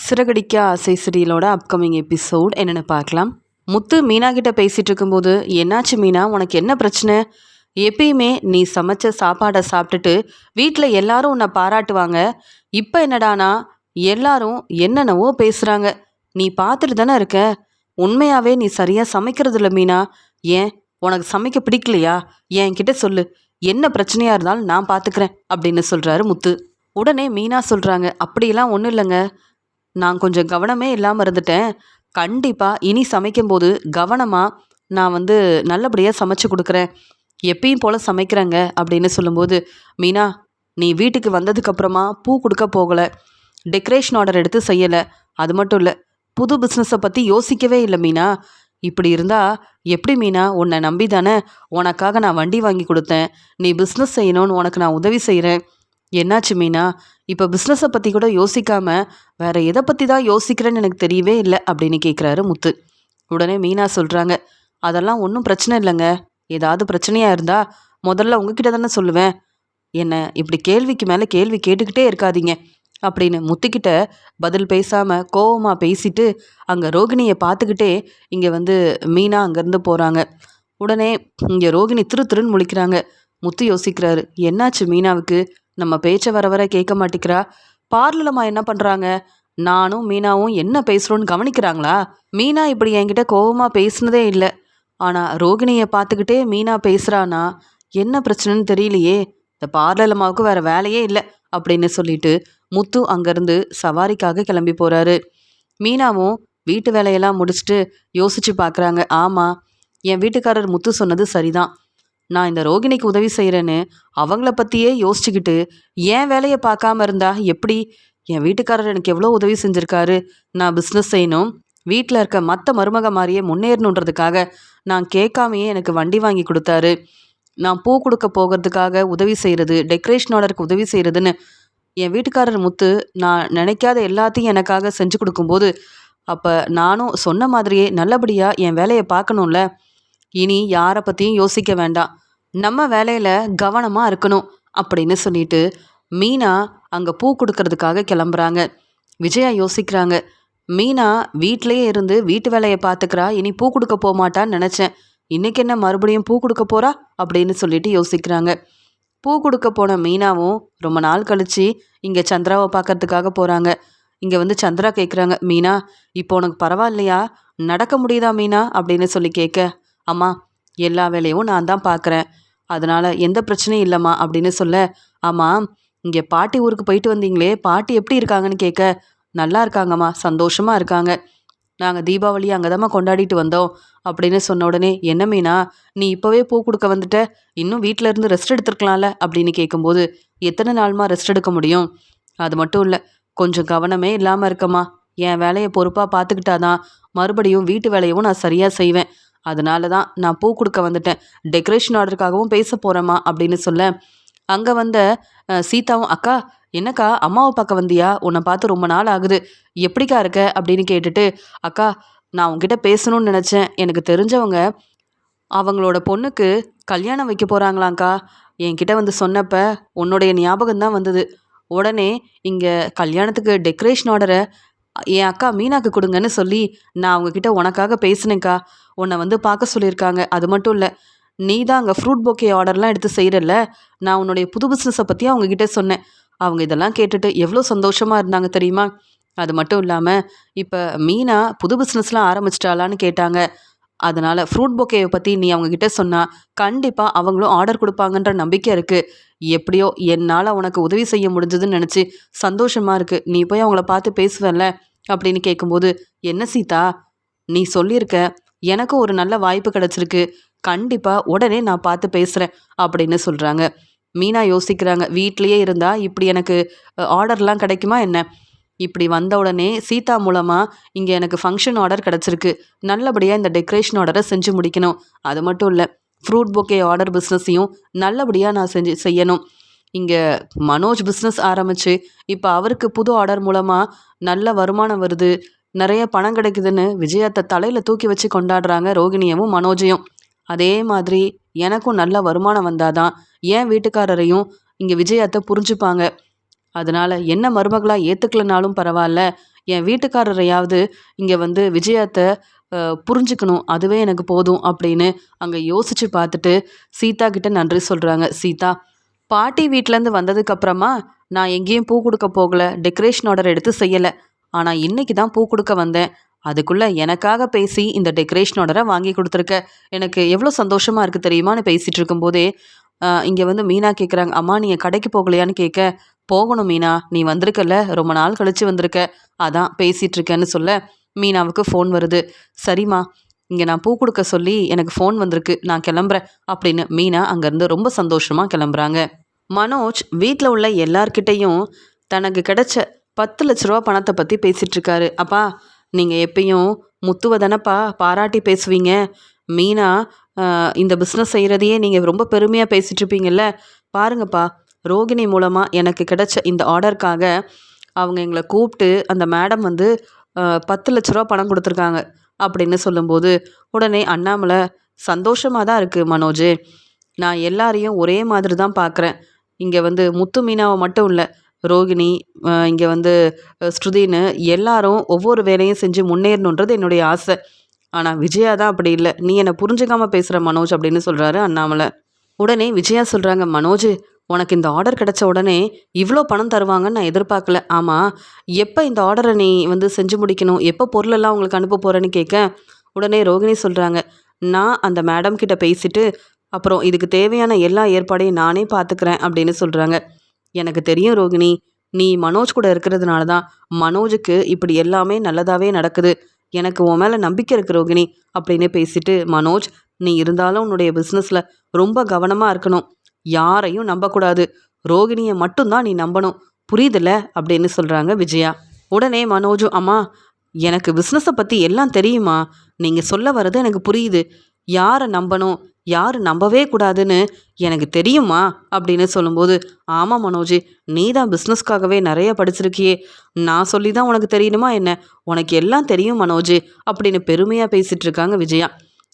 சிறகடிக்க ஆசை சீரியலோட upcoming episode என்னென்னு பார்க்கலாம். முத்து மீனா கிட்ட பேசிகிட்டு இருக்கும்போது, என்னாச்சு மீனா, உனக்கு என்ன பிரச்சனை? எப்பயுமே நீ சமைச்ச சாப்பாடை சாப்பிட்டுட்டு வீட்டில் எல்லாரும் உன்னை பாராட்டுவாங்க. இப்போ என்னடானா எல்லாரும் என்னென்னவோ பேசுகிறாங்க. நீ பார்த்துட்டு தானே இருக்க. உண்மையாகவே நீ சரியாக சமைக்கிறதில்ல மீனா. ஏன் உனக்கு சமைக்க பிடிக்கலையா? என்கிட்ட சொல்லு. என்ன பிரச்சனையாக இருந்தாலும் நான் பார்த்துக்கிறேன் அப்படின்னு சொல்கிறாரு முத்து. உடனே மீனா சொல்கிறாங்க, அப்படியெல்லாம் ஒன்றும் இல்லைங்க, நான் கொஞ்சம் கவனமே இல்லாமல் இருந்துட்டேன். கண்டிப்பாக இனி சமைக்கும்போது கவனமாக நான் நல்லபடியாக சமைச்சு கொடுக்குறேன். எப்பயும் போல் சமைக்கிறேங்க அப்படின்னு சொல்லும்போது, மீனா நீ வீட்டுக்கு வந்ததுக்கப்புறமா பூ கொடுக்க போகலை, டெக்கரேஷன் ஆர்டர் எடுத்து செய்யலை, அது மட்டும் இல்லை புது பிஸ்னஸை பற்றி யோசிக்கவே இல்லை மீனா. இப்படி இருந்தால் எப்படி மீனா? உன்னை நம்பி தானே உனக்காக நான் வண்டி வாங்கி கொடுத்தேன். நீ பிஸ்னஸ் செய்யணும்னு உனக்கு நான் உதவி செய்கிறேன். என்னாச்சு மீனா? இப்போ பிஸ்னஸை பற்றி கூட யோசிக்காமல் வேற எதை பற்றி தான் யோசிக்கிறேன்னு எனக்கு தெரியவே இல்லை அப்படின்னு கேட்குறாரு முத்து. உடனே மீனா சொல்கிறாங்க, அதெல்லாம் ஒன்றும் பிரச்சனை இல்லைங்க. ஏதாவது பிரச்சனையாக இருந்தால் முதல்ல உங்ககிட்ட தானே சொல்லுவேன். என்ன இப்படி கேள்விக்கு மேலே கேள்வி கேட்டுக்கிட்டே இருக்காதீங்க அப்படின்னு முத்துக்கிட்ட பதில் பேசாமல் கோவமாக பேசிட்டு அங்கே ரோகிணியை பார்த்துக்கிட்டே இங்கே மீனா அங்கேருந்து போகிறாங்க. உடனே இங்கே ரோகிணி திருன்னு முழிக்கிறாங்க. முத்து யோசிக்கிறாரு, என்னாச்சு மீனாவுக்கு? நம்ம பேச்சை வர வர கேட்க மாட்டேங்கிறா. பார்லலம்மா என்ன பண்ணுறாங்க? நானும் மீனாவும் என்ன பேசுகிறோன்னு கவனிக்கிறாங்களா? மீனா இப்படி என்கிட்ட கோவமாக பேசுனதே இல்லை. ஆனால் ரோகிணியை பார்த்துக்கிட்டே மீனா பேசுகிறானா என்ன பிரச்சனைன்னு தெரியலையே. இந்த பார்லலம்மாவுக்கு வேறு வேலையே இல்லை அப்படின்னு சொல்லிட்டு முத்து அங்கேருந்து சவாரிக்காக கிளம்பி போகிறாரு. மீனாவும் வீட்டு வேலையெல்லாம் முடிச்சுட்டு யோசிச்சு பார்க்குறாங்க. ஆமாம், என் வீட்டுக்காரர் முத்து சொன்னது சரிதான். நான் இந்த ரோகிணிக்கு உதவி செய்கிறேன்னு அவங்கள பற்றியே யோசிச்சுக்கிட்டு என் வேலையை பார்க்காம இருந்தா எப்படி? என் வீட்டுக்காரர் எனக்கு எவ்வளோ உதவி செஞ்சுருக்காரு. நான் பிஸ்னஸ் செய்யணும், வீட்டில் இருக்க மற்ற மருமக மாதிரியே முன்னேறணுன்றதுக்காக நான் கேட்காமையே எனக்கு வண்டி வாங்கி கொடுத்தாரு. நான் பூ கொடுக்க போகிறதுக்காக உதவி செய்கிறது, டெக்கரேஷன் ஆர்டருக்கு உதவி செய்கிறதுன்னு என் வீட்டுக்காரர் முத்து நான் நினைக்காத எல்லாத்தையும் எனக்காக செஞ்சு கொடுக்கும்போது, அப்போ நானும் சொன்ன மாதிரியே நல்லபடியாக என் வேலையை பார்க்கணும்ல. இனி யாரை பற்றியும் யோசிக்க வேண்டாம், நம்ம வேலையில் கவனமாக இருக்கணும் அப்படின்னு சொல்லிட்டு மீனா அங்கே பூ கொடுக்கறதுக்காக கிளம்புறாங்க. விஜயா யோசிக்கிறாங்க, மீனா வீட்டிலையே இருந்து வீட்டு வேலையை பார்த்துக்கிறா, இனி பூ கொடுக்க போக மாட்டான்னு நினச்சேன். இன்றைக்கி என்ன மறுபடியும் பூ கொடுக்க போகிறா அப்படின்னு சொல்லிட்டு யோசிக்கிறாங்க. பூ கொடுக்க போன மீனாவும் ரொம்ப நாள் கழித்து இங்கே சந்திராவை பார்க்கறதுக்காக போகிறாங்க. இங்கே சந்திரா கேட்குறாங்க, மீனா இப்போ உனக்கு பரவாயில்லையா? நடக்க முடியுதா மீனா அப்படின்னு சொல்லி கேட்க, அம்மா எல்லா வேலையும் நான் தான் பார்க்குறேன், அதனால் எந்த பிரச்சனையும் இல்லைம்மா அப்படின்னு சொல்ல, ஆமாம் இங்கே பாட்டி ஊருக்கு போயிட்டு வந்தீங்களே, பாட்டி எப்படி இருக்காங்கன்னு கேட்க, நல்லா இருக்காங்கம்மா, சந்தோஷமாக இருக்காங்க. நாங்கள் தீபாவளி அங்கே தாம்மா கொண்டாடிட்டு வந்தோம் அப்படின்னு சொன்ன உடனே, என்ன மீனா நீ இப்போவே பூ கொடுக்க வந்துட்ட, இன்னும் வீட்டில் இருந்து ரெஸ்ட் எடுத்துருக்கலாம்ல அப்படின்னு கேட்கும்போது, எத்தனை நாள்மா ரெஸ்ட் எடுக்க முடியும்? அது மட்டும் இல்லை, கொஞ்சம் கவனமே இல்லாமல் இருக்கம்மா. என் வேலையை பொறுப்பாக பார்த்துக்கிட்டாதான் மறுபடியும் வீட்டு வேலையவும் நான் சரியாக செய்வேன். அதனால தான் நான் பூ கொடுக்க வந்துட்டேன், டெக்கரேஷன் ஆர்டருக்காகவும் பேச போகிறேம்மா அப்படின்னு சொல்ல, அங்கே வந்த சீதாவும், அக்கா என்னக்கா அம்மாவை பார்க்க வந்தியா? உன்னை பார்த்து ரொம்ப நாள் ஆகுது, எப்படிக்கா இருக்க அப்படின்னு கேட்டுட்டு, அக்கா நான் உங்ககிட்ட பேசணும்னு நினச்சேன். எனக்கு தெரிஞ்சவங்க அவங்களோட பொண்ணுக்கு கல்யாணம் வைக்க போகிறாங்களாங்க்கா. என்கிட்ட சொன்னப்ப உன்னுடைய ஞாபகம் தான் வந்தது. உடனே இங்கே கல்யாணத்துக்கு டெக்கரேஷன் ஆர்டரை என் அக்கா மீனாக்கு கொடுங்கன்னு சொல்லி நான் அவங்கக்கிட்ட உனக்காக பேசினேங்க்கா. உன்னை பார்க்க சொல்லியிருக்காங்க. அது மட்டும் இல்லை, நீ தான் அங்கே ஃப்ரூட் பொக்கே ஆர்டர்லாம் எடுத்து செய்கிறல்ல, நான் உன்னுடைய புது பிஸ்னஸை பற்றி அவங்கக்கிட்ட சொன்னேன். அவங்க இதெல்லாம் கேட்டுட்டு எவ்வளோ சந்தோஷமாக இருந்தாங்க தெரியுமா? அது மட்டும் இல்லாமல் இப்போ மீனா புது பிஸ்னஸ்லாம் ஆரம்பிச்சிட்டாளான்னு கேட்டாங்க. அதனால் ஃப்ரூட் பொக்கேவை பற்றி நீ அவங்கக்கிட்ட சொன்னால் கண்டிப்பாக அவங்களும் ஆர்டர் கொடுப்பாங்கன்ற நம்பிக்கை இருக்குது. எப்படியோ என்னால் உனக்கு உதவி செய்ய முடிஞ்சதுன்னு நினச்சி சந்தோஷமாக இருக்குது. நீ போய் அவங்கள பார்த்து பேசுவேன்ல அப்படின்னு கேட்கும்போது, என்ன சீதா நீ சொல்லியிருக்க, எனக்கும் ஒரு நல்ல வாய்ப்பு கிடச்சிருக்கு, கண்டிப்பாக உடனே நான் பார்த்து பேசுகிறேன் அப்படின்னு சொல்கிறாங்க. மீனா யோசிக்கிறாங்க, வீட்லேயே இருந்தால் இப்படி எனக்கு ஆர்டர்லாம் கிடைக்குமா என்ன? இப்படி வந்த உடனே சீதா மூலமாக இங்கே எனக்கு ஃபங்க்ஷன் ஆர்டர் கிடச்சிருக்கு, நல்லபடியாக இந்த டெக்கரேஷன் ஆர்டரை செஞ்சு முடிக்கணும். அது மட்டும் இல்லை, ஃப்ரூட் பொக்கே ஆர்டர் பிஸ்னஸையும் நல்லபடியாக நான் செய்யணும். இங்கே மனோஜ் பிஸ்னஸ் ஆரம்பித்து இப்போ அவருக்கு புது ஆர்டர் மூலமாக நல்ல வருமானம் வருது, நிறைய பணம் கிடைக்குதுன்னு விஜயத்தை தலையில் தூக்கி வச்சு கொண்டாடுறாங்க ரோகிணியவும் மனோஜையும். அதே மாதிரி எனக்கும் நல்ல வருமானம் வந்தாதான் என் வீட்டுக்காரரையும் இங்கே விஜயத்தை புரிஞ்சுப்பாங்க. அதனால் என்ன மருமகளாக ஏற்றுக்கலனாலும் பரவாயில்ல, என் வீட்டுக்காரரையாவது இங்கே வந்து விஜயாத்த புரிஞ்சுக்கணும், அதுவே எனக்கு போதும் அப்படின்னு அங்கே யோசிச்சு பார்த்துட்டு சீதா கிட்ட நன்றி சொல்கிறாங்க. சீதா, பாட்டி வீட்டிலேருந்து வந்ததுக்கப்புறமா நான் எங்கேயும் பூ கொடுக்க போகல, டெக்கரேஷன் ஆர்டர் எடுத்து செய்யலை. ஆனால் இன்னைக்கு தான் பூ கொடுக்க வந்தேன். அதுக்குள்ளே எனக்காக பேசி இந்த டெக்கரேஷன் ஆர்டரை வாங்கி கொடுத்துருக்க. எனக்கு எவ்வளோ சந்தோஷமாக இருக்குது தெரியுமான்னு பேசிகிட்டு இருக்கும்போதே இங்கே வந்து மீனா கேட்குறாங்க, அம்மா நீங்கள் கடைக்கு போகலையான்னு கேட்க, போகணும் மீனா, நீ வந்திருக்கல, ரொம்ப நாள் கழித்து வந்திருக்க, அதான் பேசிகிட்டு இருக்கேன்னு சொல்ல மீனாவுக்கு ஃபோன் வருது. சரிம்மா, இங்கே நான் பூ கொடுக்க சொல்லி எனக்கு ஃபோன் வந்திருக்கு, நான் கிளம்புறேன் அப்படின்னு மீனா அங்கேருந்து ரொம்ப சந்தோஷமாக கிளம்புறாங்க. மனோஜ் வீட்டில் உள்ள எல்லார்கிட்டையும் தனக்கு கிடைச்ச 10 லட்ச ரூபா பணத்தை பற்றி பேசிகிட்டு இருக்காரு. அப்பா, நீங்கள் எப்பயும் முத்துவை தானப்பா பாராட்டி பேசுவீங்க. மீனா இந்த பிஸ்னஸ் செய்கிறதையே நீங்கள் ரொம்ப பெருமையாக பேசிகிட்டு இருப்பீங்கள்ல. பாருங்கப்பா, ரோகிணி மூலமாக எனக்கு கிடைச்ச இந்த ஆர்டருக்காக அவங்க எங்களை கூப்பிட்டு அந்த மேடம் வந்து 10 லட்ச ரூபா பணம் கொடுத்துருக்காங்க அப்படின்னு சொல்லும்போது உடனே அண்ணாமலை, சந்தோஷமாக தான் இருக்குது மனோஜ், நான் எல்லாரையும் ஒரே மாதிரி தான் பார்க்குறேன். இங்கே வந்து முத்து மீனாவை மட்டும் இல்லை, ரோகிணி, இங்கே வந்து ஸ்ருதின்னு எல்லாரும் ஒவ்வொரு வேலையும் செஞ்சு முன்னேறணுன்றது என்னுடைய ஆசை. ஆனால் விஜயா தான் அப்படி இல்லை, நீ என்னை புரிஞ்சுக்காமல் பேசுகிற மனோஜ் அப்படின்னு சொல்கிறாரு அண்ணாமலை. உடனே விஜயா சொல்கிறாங்க, மனோஜ், உனக்கு இந்த ஆர்டர் கிடச்ச உடனே இவ்வளோ பணம் தருவாங்கன்னு நான் எதிர்பார்க்கல. ஆமாம், எப்போ இந்த ஆர்டரை நீ வந்து செஞ்சு முடிக்கணும், எப்போ பொருளெல்லாம் உங்களுக்கு அனுப்ப போகிறேன்னு கேட்க உடனே ரோகிணி சொல்கிறாங்க, நான் அந்த மேடம் கிட்ட பேசிட்டு அப்புறம் இதுக்கு தேவையான எல்லா ஏற்பாடையும் நானே பார்த்துக்கிறேன் அப்படின்னு சொல்கிறாங்க. எனக்கு தெரியும் ரோகிணி, நீ மனோஜ் கூட இருக்கிறதுனால தான் மனோஜுக்கு இப்படி எல்லாமே நல்லதாகவே நடக்குது. எனக்கு உன் மேலே நம்பிக்கை இருக்கு ரோகிணி அப்படின்னு பேசிட்டு, மனோஜ், நீ இருந்தாலும் உன்னுடைய பிஸ்னஸில் ரொம்ப கவனமாக இருக்கணும், யாரையும் நம்பக்கூடாது, ரோகிணியை மட்டும்தான் நீ நம்பணும், புரியுதுல்ல அப்படின்னு சொல்கிறாங்க விஜயா. உடனே மனோஜும், அம்மா, எனக்கு பிஸ்னஸை பற்றி எல்லாம் தெரியுமா, நீங்கள் சொல்ல வர்றது எனக்கு புரியுது, யாரை நம்பணும் யார் நம்பவே கூடாதுன்னு எனக்கு தெரியுமா அப்படின்னு சொல்லும்போது, ஆமாம் மனோஜ், நீ தான் பிஸ்னஸ்க்காகவே நிறைய படிச்சிருக்கியே, நான் சொல்லி தான் உனக்கு தெரியணுமா என்ன, உனக்கு எல்லாம் தெரியும் மனோஜ் அப்படின்னு பெருமையாக பேசிகிட்டு இருக்காங்க விஜயா.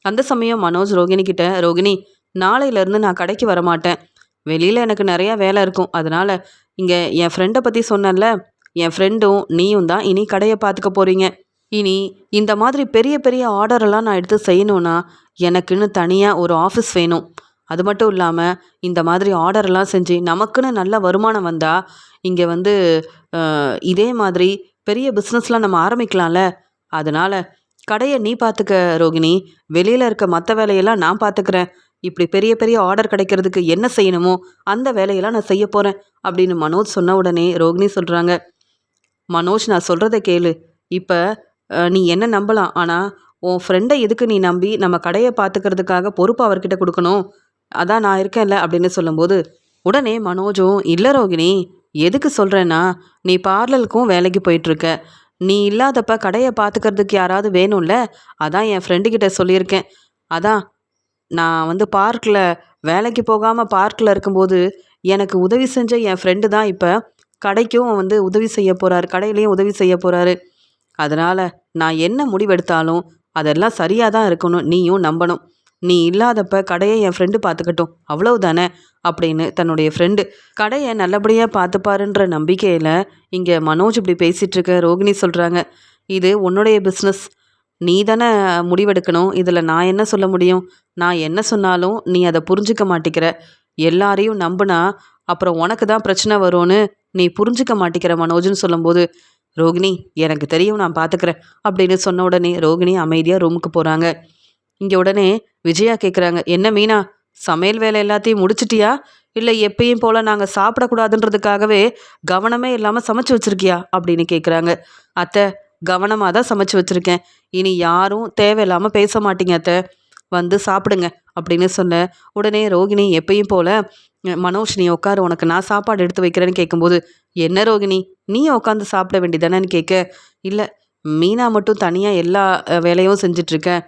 அந்த சமயம் மனோஜ் ரோகிணி கிட்ட, ரோகிணி, நாளையிலேருந்து நான் கடைக்கு வரமாட்டேன், வெளியில் எனக்கு நிறையா வேலை இருக்கும், அதனால் இங்கே என் ஃப்ரெண்டை பற்றி சொன்னேன்ல, என் ஃப்ரெண்டும் நீயும் தான் இனி கடையை பார்த்துக்க போகிறீங்க. இனி இந்த மாதிரி பெரிய பெரிய ஆர்டரெல்லாம் நான் எடுத்து செய்யணுன்னா எனக்குன்னு தனியாக ஒரு ஆஃபீஸ் வேணும். அது மட்டும் இல்லாமல் இந்த மாதிரி ஆர்டரெல்லாம் செஞ்சு நமக்குன்னு நல்ல வருமானம் வந்தால் இங்கே வந்து இதே மாதிரி பெரிய பிஸ்னஸ்லாம் நம்ம ஆரம்பிக்கலாம்ல. அதனால் கடையை நீ பார்த்துக்க ரோகிணி, வெளியில் இருக்க மற்ற வேலையெல்லாம் நான் பார்த்துக்கிறேன். இப்படி பெரிய பெரிய ஆர்டர் கிடைக்கிறதுக்கு என்ன செய்யணுமோ அந்த வேலையெல்லாம் நான் செய்ய போகிறேன் அப்படின்னு மனோஜ் சொன்ன உடனே ரோகிணி சொல்கிறாங்க, மனோஜ், நான் சொல்கிறத கேளு, இப்போ நீ என்ன நம்பலாம், ஆனால் உன் ஃப்ரெண்டை எதுக்கு நீ நம்பி நம்ம கடையை பார்த்துக்கிறதுக்காக பொறுப்பு அவர்கிட்ட கொடுக்கணும், அதான் நான் இருக்கேன்ல அப்படின்னு சொல்லும்போது உடனே மனோஜும், இல்லை ரோகிணி, எதுக்கு சொல்கிறேன்னா நீ பார்லருக்கும் வேலைக்கு போயிட்டுருக்க, நீ இல்லாதப்ப கடையை பார்த்துக்கிறதுக்கு யாராவது வேணும்ல, அதான் என் ஃப்ரெண்டுக்கிட்ட சொல்லியிருக்கேன். அதான் நான் வந்து பார்க்கில் வேலைக்கு போகாமல் பார்க்கில் இருக்கும்போது எனக்கு உதவி செஞ்ச என் ஃப்ரெண்டு தான் இப்போ கடைக்கும் வந்து உதவி செய்ய போகிறாரு, கடையிலையும் உதவி செய்ய போகிறாரு. அதனால் நான் என்ன முடிவெடுத்தாலும் அதெல்லாம் சரியாக தான் இருக்கணும், நீயும் நம்பணும். நீ இல்லாதப்ப கடையை என் ஃப்ரெண்டு பார்த்துக்கட்டும், அவ்வளவுதானே அப்படின்னு தன்னுடைய ஃப்ரெண்டு கடையை நல்லபடியாக பார்த்துப்பாருன்ற நம்பிக்கையில் இங்கே மனோஜ் இப்படி பேசிகிட்டு இருக்க ரோகிணி சொல்கிறாங்க, இது உன்னுடைய பிஸ்னஸ், நீ தானே முடிவெடுக்கணும், இதில் நான் என்ன சொல்ல முடியும், நான் என்ன சொன்னாலும் நீ அதை புரிஞ்சிக்க மாட்டேங்கிற, எல்லாரையும் நம்புனா அப்புறம் உனக்கு தான் பிரச்சனை வரும்னு நீ புரிஞ்சிக்க மாட்டேங்கிற மனோஜ்னு சொல்லும்போது, ரோகிணி, எனக்கு தெரியும், நான் பார்த்துக்கிறேன் அப்படின்னு சொன்ன உடனே ரோகிணி அமைதியாக ரூமுக்கு போகிறாங்க. இங்கே உடனே விஜயா கேட்குறாங்க, என்ன மீனா, சமையல் வேலை எல்லாத்தையும் முடிச்சிட்டியா, இல்லை எப்பயும் போல் நாங்கள் சாப்பிடக்கூடாதுன்றதுக்காகவே கவனமே இல்லாமல் சமைச்சு வச்சுருக்கியா அப்படின்னு கேட்குறாங்க. அத்தை, கவனமாக தான் சமைச்சு வச்சுருக்கேன், இனி யாரும் தேவையில்லாமல் பேச மாட்டீங்க அத்தை, வந்து சாப்பிடுங்க அப்படின்னு சொல்ல உடனே ரோகிணி எப்பயும் போல், மனோஜ் நீ உட்காரு, உனக்கு நான் சாப்பாடு எடுத்து வைக்கிறேன்னு கேட்கும்போது, என்ன ரோகிணி, நீ உட்காந்து சாப்பிட வேண்டியதானேன்னு கேட்க, இல்லை மீனா மட்டும் தனியாக எல்லா வேலையும் செஞ்சிட்ருக்கேன்,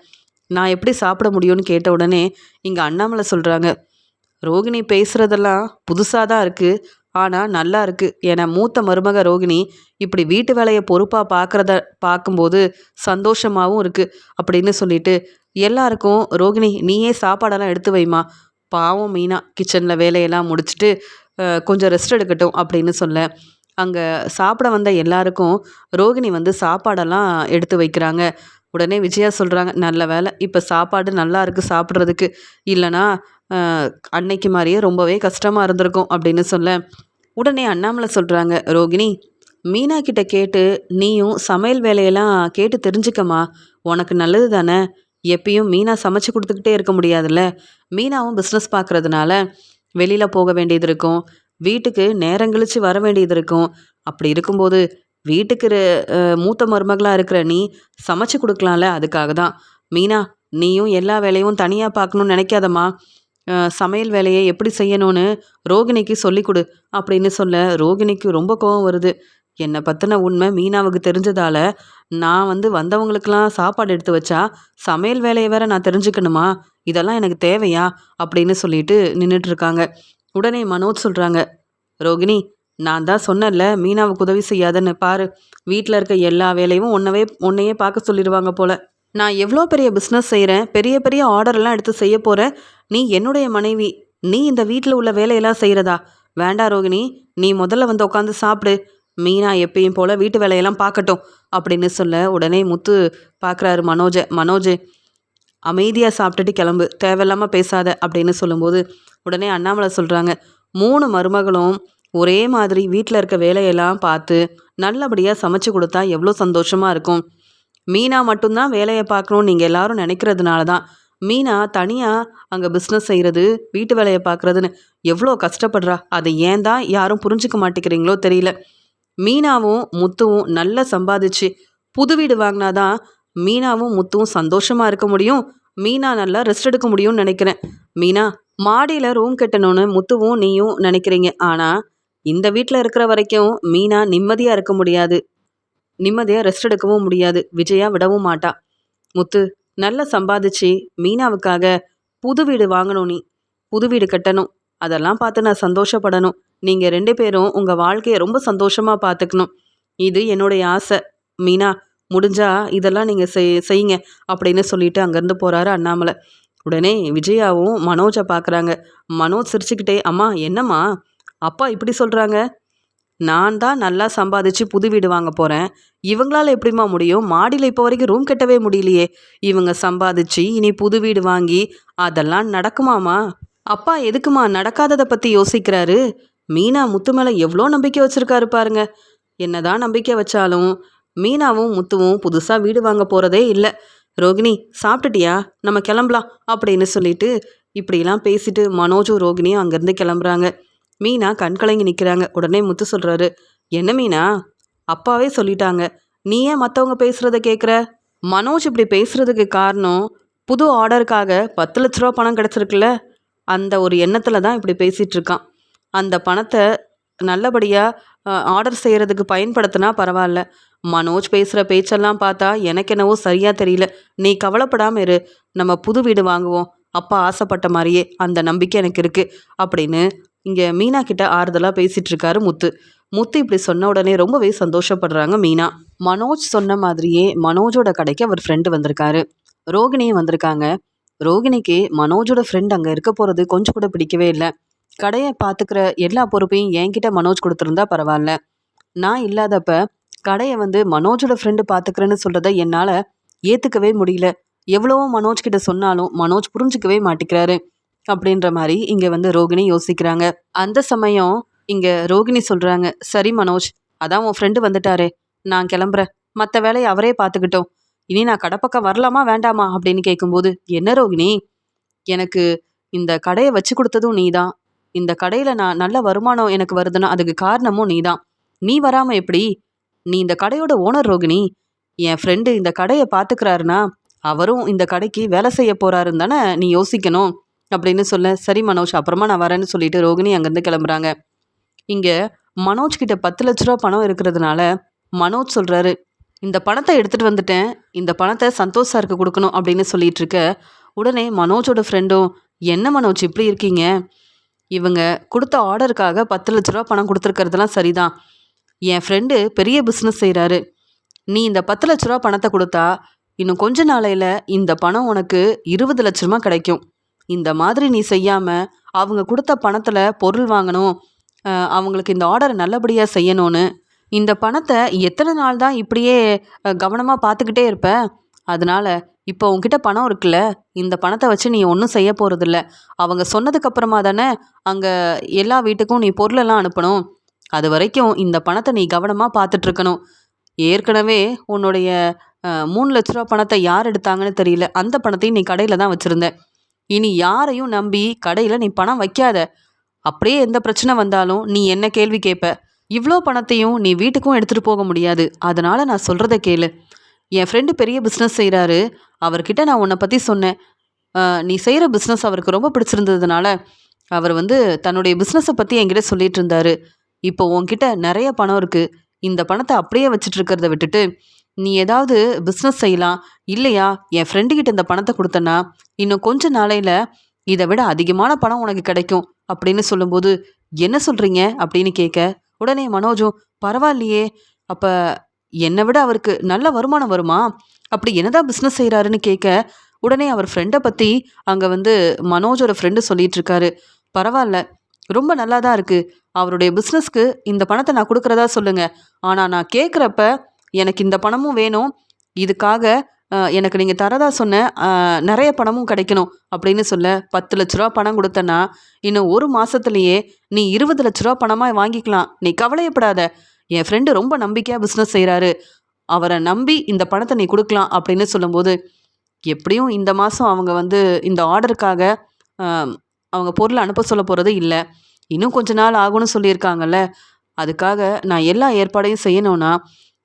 நான் எப்படி சாப்பிட முடியும்னு கேட்ட உடனே இங்கே அண்ணாமலை சொல்கிறாங்க, ரோகிணி பேசுகிறதெல்லாம் புதுசாக தான் இருக்குது, ஆனால் நல்லா இருக்குது, ஏன்னா மூத்த மருமக ரோகிணி இப்படி வீட்டு வேலையை பொறுப்பாக பார்க்குறத பார்க்கும்போது சந்தோஷமாகவும் இருக்குது அப்படின்னு சொல்லிட்டு எல்லாருக்கும், ரோகிணி நீயே சாப்பாடெல்லாம் எடுத்து வைமா, பாவம் மீனா கிச்சனில் வேலையெல்லாம் முடிச்சுட்டு கொஞ்சம் ரெஸ்ட் எடுக்கட்டும் அப்படின்னு சொல்ல அங்கே சாப்பிட வந்த எல்லாருக்கும் ரோகிணி வந்து சாப்பாடெல்லாம் எடுத்து வைக்கிறாங்க. உடனே விஜயா சொல்கிறாங்க, நல்ல வேலை இப்போ சாப்பாடு நல்லா இருக்குது சாப்பிட்றதுக்கு, இல்லைனா அன்னைக்கு மாதிரியே ரொம்பவே கஷ்டமாக இருந்திருக்கும் அப்படின்னு சொல்ல, உடனே அண்ணாமலை சொல்கிறாங்க, ரோகிணி மீனா கிட்ட கேட்டு நீயும் சமையல் வேலையெல்லாம் கேட்டு தெரிஞ்சுக்கம்மா, உனக்கு நல்லது தானே. எப்பயும் மீனா சமைச்சு கொடுத்துக்கிட்டே இருக்க முடியாதுல்ல. மீனாவும் பிஸ்னஸ் பார்க்குறதுனால வெளியில் போக வேண்டியது இருக்கும், வீட்டுக்கு நேரம் கழிச்சு வர வேண்டியது இருக்கும். அப்படி இருக்கும்போது வீட்டுக்கு மூத்த மருமகளாக இருக்கிற நீ சமைச்சு கொடுக்கலாம்ல. அதுக்காக தான். மீனா நீயும் எல்லா வேலையும் தனியாக பார்க்கணுன்னு நினைக்காதம்மா. சமையல் வேலையை எப்படி செய்யணும்னு ரோகிணிக்கு சொல்லிக் கொடு அப்படின்னு சொல்ல, ரோகிணிக்கு ரொம்ப கோவம் வருது. என்னை பற்றின உண்மை மீனாவுக்கு தெரிஞ்சதால நான் வந்து வந்தவங்களுக்கெல்லாம் சாப்பாடு எடுத்து வச்சா சமையல் வேலையை வேற நான் தெரிஞ்சுக்கணுமா? இதெல்லாம் எனக்கு தேவையா? அப்படின்னு சொல்லிட்டு நின்றுட்டுருக்காங்க. உடனே மனோஜ் சொல்கிறாங்க, ரோகிணி நான் தான் சொன்னேன்ல மீனாவுக்கு உதவி செய்யாதன்னு, பாரு வீட்டில் இருக்க எல்லா வேலையும் உன்னையே பார்க்க சொல்லிடுவாங்க போல. நான் எவ்வளோ பெரிய பிஸ்னஸ் செய்கிறேன், பெரிய பெரிய ஆர்டர்லாம் எடுத்து செய்ய போகிறேன். நீ என்னுடைய மனைவி, நீ இந்த வீட்டில் உள்ள வேலையெல்லாம் செய்கிறதா? வேண்டா ரோகிணி, நீ முதல்ல வந்து உட்காந்து சாப்பிடு. மீனா எப்பயும் போல் வீட்டு வேலையெல்லாம் பார்க்கட்டும் அப்படின்னு சொல்ல, உடனே முத்து பார்க்குறாரு மனோஜ் அமைதியாக சாப்பிட்டுட்டு கிளம்பு, தேவையில்லாமல் பேசாத அப்படின்னு சொல்லும்போது, உடனே அண்ணாமலை சொல்கிறாங்க, 3 மருமகளும் ஒரே மாதிரி வீட்டில் இருக்க வேலையெல்லாம் பார்த்து நல்லபடியாக சமைச்சு கொடுத்தா எவ்வளோ சந்தோஷமாக இருக்கும். மீனா மட்டும்தான் வேலையை பார்க்கணுன்னு நீங்கள் எல்லாரும் நினைக்கிறதுனால தான் மீனா தனியாக அங்கே பிஸ்னஸ் செய்கிறது, வீட்டு வேலையை பார்க்குறதுன்னு எவ்வளோ கஷ்டப்படுறா. அதை ஏன் தான் யாரும் புரிஞ்சிக்க மாட்டேங்கிறீங்களோ தெரியல. மீனாவும் முத்துவும் நல்லா சம்பாதிச்சு புது வீடு வாங்கினாதான் மீனாவும் முத்துவும் சந்தோஷமாக இருக்க முடியும். மீனா நல்லா ரெஸ்ட் எடுக்க முடியும்னு நினைக்கிறேன். மீனா மாடியில் ரூம் கட்டணும்னு முத்துவும் நீயும் நினைக்கிறீங்க. ஆனால் இந்த வீட்டில் இருக்கிற வரைக்கும் மீனா நிம்மதியாக இருக்க முடியாது, நிம்மதியாக ரெஸ்ட் எடுக்கவும் முடியாது. விஜயா விடவும் மாட்டா. முத்து நல்லா சம்பாதிச்சு மீனாவுக்காக புது வீடு வாங்கணும், நீ புது வீடு கட்டணும். அதெல்லாம் பார்த்து நான் சந்தோஷப்படணும். நீங்கள் 2 பேரும் உங்கள் வாழ்க்கையை ரொம்ப சந்தோஷமாக பார்த்துக்கணும். இது என்னுடைய ஆசை. மீனா முடிஞ்சா இதெல்லாம் நீங்கள் செய்யுங்க அப்படின்னு சொல்லிட்டு அங்கேருந்து போகிறாரு அண்ணாமலை. உடனே விஜயாவும் மனோஜை பார்க்குறாங்க. மனோஜ் சிரிச்சுக்கிட்டே, அம்மா என்னம்மா அப்பா இப்படி சொல்கிறாங்க? நான் தான் நல்லா சம்பாதிச்சு புது வீடு வாங்க போகிறேன், இவங்களால எப்படிம்மா முடியும்? மாடியில் இப்போ வரைக்கும் ரூம் கட்டவே முடியலையே. இவங்க சம்பாதிச்சு இனி புது வீடு வாங்கி அதெல்லாம் நடக்குமாம்மா? அப்பா எதுக்குமா நடக்காததை பற்றி யோசிக்கிறாரு? மீனா முத்து மேலே எவ்வளோ நம்பிக்கை வச்சுருக்காரு பாருங்க. என்னதான் நம்பிக்கை வச்சாலும் மீனாவும் முத்துவும் புதுசாக வீடு வாங்க போகிறதே இல்லை. ரோகிணி சாப்பிட்டுட்டியா? நம்ம கிளம்பலாம் அப்படின்னு சொல்லிட்டு இப்படிலாம் பேசிட்டு மனோஜும் ரோகிணியும் அங்கேருந்து கிளம்புறாங்க. மீனா கண்கலங்கி நிற்கிறாங்க. உடனே முத்து சொல்கிறாரு, என்ன மீனா, அப்பாவே சொல்லிட்டாங்க, நீ ஏன் மற்றவங்க பேசுகிறத கேட்குற? மனோஜ் இப்படி பேசுகிறதுக்கு காரணம் புது ஆர்டருக்காக 10 லட்ச ரூபா பணம் கிடச்சிருக்குல்ல, அந்த ஒரு எண்ணத்தில் தான் இப்படி பேசிகிட்டு இருக்கான். அந்த பணத்தை நல்லபடியாக ஆர்டர் செய்கிறதுக்கு பயன்படுத்தினா பரவாயில்ல. மனோஜ் பேசுகிற பேச்செல்லாம் பார்த்தா எனக்கு என்னவோ சரியாக தெரியல. நீ கவலைப்படாமல் இரு, நம்ம புது வீடு வாங்குவோம், அப்பா ஆசைப்பட்ட மாதிரியே, அந்த நம்பிக்கை எனக்கு இருக்குது அப்படின்னு இங்கே மீனா கிட்ட ஆறுதலாக பேசிகிட்டு இருக்காரு முத்து. முத்து இப்படி சொன்ன உடனே ரொம்பவே சந்தோஷப்படுறாங்க மீனா. மனோஜ் சொன்ன மாதிரியே மனோஜோட கடைக்கு அவர் ஃப்ரெண்டு வந்திருக்காரு, ரோகிணியும் வந்திருக்காங்க. ரோகிணிக்கு மனோஜோட ஃப்ரெண்ட் அங்கே இருக்க போகிறது கொஞ்சம் கூட பிடிக்கவே இல்லை. கடையை பார்த்துக்கிற எல்லா பொறுப்பையும் என்கிட்ட மனோஜ் கொடுத்துருந்தா பரவாயில்ல, நான் இல்லாதப்ப கடையை வந்து மனோஜோட ஃப்ரெண்டு பார்த்துக்கிறேன்னு சொல்கிறத என்னால் ஏற்றுக்கவே முடியல. எவ்வளவோ மனோஜ் கிட்ட சொன்னாலும் மனோஜ் புரிஞ்சிக்கவே மாட்டேங்கிறாரு அப்படின்ற மாதிரி இங்கே வந்து ரோகிணி யோசிக்கிறாங்க. அந்த சமயம் இங்கே ரோகிணி சொல்கிறாங்க, சரி மனோஜ், அதான் உன் ஃப்ரெண்டு வந்துட்டாரே, நான் கிளம்புறேன், மற்ற வேலையை அவரே பார்த்துக்கிட்டோம், இனி நான் கடைப்பக்கம் வரலாமா வேண்டாமா அப்படின்னு கேட்கும்போது, என்ன ரோகிணி, எனக்கு இந்த கடையை வச்சு கொடுத்ததும் நீ தான், இந்த கடையில் நான் நல்ல வருமானம் எனக்கு வருதுன்னா அதுக்கு காரணமும் நீ தான், நீ வராமல் எப்படி? நீ இந்த கடையோட ஓனர் ரோகிணி. என் ஃப்ரெண்டு இந்த கடையை பார்த்துக்கிறாருன்னா அவரும் இந்த கடைக்கு வேலை செய்ய போகிறாருன்னு தானே நீ யோசிக்கணும் அப்படின்னு சொல்ல, சரி மனோஜ், அப்புறமா நான் வரேன்னு சொல்லிட்டு ரோகிணி அங்கேருந்து கிளம்புறாங்க. இங்கே மனோஜ் கிட்ட 10 லட்ச ரூபா பணம் இருக்கிறதுனால மனோஜ் சொல்கிறாரு, இந்த பணத்தை எடுத்துகிட்டு வந்துட்டேன், இந்த பணத்தை சந்தோஷ் சாருக்கு கொடுக்கணும் அப்படின்னு சொல்லிட்டு இருக்க, உடனே மனோஜோட ஃப்ரெண்டும், என்ன மனோஜ் இப்படி இருக்கீங்க, இவங்க கொடுத்த ஆர்டருக்காக 10 லட்ச ரூபா பணம் கொடுத்துருக்கிறதுலாம் சரிதான், என் ஃப்ரெண்டு பெரிய பிஸ்னஸ் செய்கிறாரு, நீ இந்த 10 லட்ச ரூபா பணத்தை கொடுத்தா இன்னும் கொஞ்ச நாளையில் இந்த பணம் உனக்கு 20 லட்சமாக கிடைக்கும். இந்த மாதிரி நீ செய்யாமல் அவங்க கொடுத்த பணத்தில் பொருள் வாங்கணும், அவங்களுக்கு இந்த ஆர்டரை நல்லபடியாக செய்யணும்னு. இந்த பணத்தை எத்தனை நாள் தான் இப்படியே கவனமாக பார்த்துக்கிட்டே இருப்ப? அதனால இப்போ உன்கிட்ட பணம் இருக்குல்ல, இந்த பணத்தை வச்சு நீ ஒன்றும் செய்ய போகிறதில்ல. அவங்க சொன்னதுக்கு அப்புறமா தானே அங்கே எல்லா வீட்டுக்கும் நீ பொருளெல்லாம் அனுப்பணும். அது வரைக்கும் இந்த பணத்தை நீ கவனமாக பார்த்துட்ருக்கணும். ஏற்கனவே உன்னுடைய 3 லட்ச ரூபா பணத்தை யார் எடுத்தாங்கன்னு தெரியல. அந்த பணத்தையும் நீ கடையில் தான் வச்சுருந்த. இனி யாரையும் நம்பி கடையில் நீ பணம் வைக்காத. அப்படியே எந்த பிரச்சனை வந்தாலும் நீ என்ன கேள்வி கேட்ப. இவ்வளோ பணத்தையும் நீ வீட்டுக்கும் எடுத்துகிட்டு போக முடியாது. அதனால் நான் சொல்கிறத கேளு. என் ஃப்ரெண்டு பெரிய பிஸ்னஸ் செய்கிறாரு. அவர்கிட்ட நான் உன்னை பற்றி சொன்னேன். நீ செய்கிற பிஸ்னஸ் அவருக்கு ரொம்ப பிடிச்சிருந்ததுனால அவர் வந்து தன்னுடைய பிஸ்னஸை பற்றி என்கிட்ட சொல்லிட்டு இருந்தாரு. இப்போ உன்கிட்ட நிறைய பணம் இருக்குது. இந்த பணத்தை அப்படியே வச்சுட்டு இருக்கிறத விட்டுட்டு நீ ஏதாவது பிஸ்னஸ் செய்யலாம். இல்லையா என் ஃப்ரெண்டுக்கிட்ட இந்த பணத்தை கொடுத்தனா இன்னும் கொஞ்ச நாளையில் இதை விட அதிகமான பணம் உனக்கு கிடைக்கும் அப்படின்னு சொல்லும்போது, என்ன சொல்கிறீங்க அப்படின்னு கேட்க, உடனே மனோஜும் பரவாயில்லையே, அப்போ என்னை விட அவருக்கு நல்ல வருமானம் வருமா? அப்படி என்னதான் பிஸ்னஸ் செய்கிறாருன்னு கேட்க, உடனே அவர் ஃப்ரெண்டை பற்றி அங்கே வந்து மனோஜோட ஃப்ரெண்டு சொல்லிட்டு இருக்காரு. பரவாயில்ல, ரொம்ப நல்லா தான் இருக்குது. அவருடைய பிஸ்னஸ்க்கு இந்த பணத்தை நான் கொடுக்குறதா சொல்லுங்கள். ஆனால் நான் கேட்குறப்ப எனக்கு இந்த பணமும் வேணும். இதுக்காக எனக்கு நீங்கள் தரதா சொன்ன நிறைய பணமும் கிடைக்கணும் அப்படின்னு சொல்ல, 10 லட்ச ரூபா பணம் கொடுத்தனா இன்னும் ஒரு மாதத்துலேயே நீ 20 லட்ச ரூபா பணமாக வாங்கிக்கலாம். நீ கவலையப்படாத. என் ஃப்ரெண்டு ரொம்ப நம்பிக்கையாக பிஸ்னஸ் செய்கிறாரு. அவரை நம்பி இந்த பணத்தை நீ கொடுக்கலாம் அப்படின்னு சொல்லும்போது, எப்படியும் இந்த மாதம் அவங்க வந்து இந்த ஆர்டருக்காக அவங்க பொருளை அனுப்ப சொல்ல போகிறது இல்லை. இன்னும் கொஞ்ச நாள் ஆகும்னு சொல்லியிருக்காங்கல்ல. அதுக்காக நான் எல்லா ஏற்பாடையும் செய்யணும்னா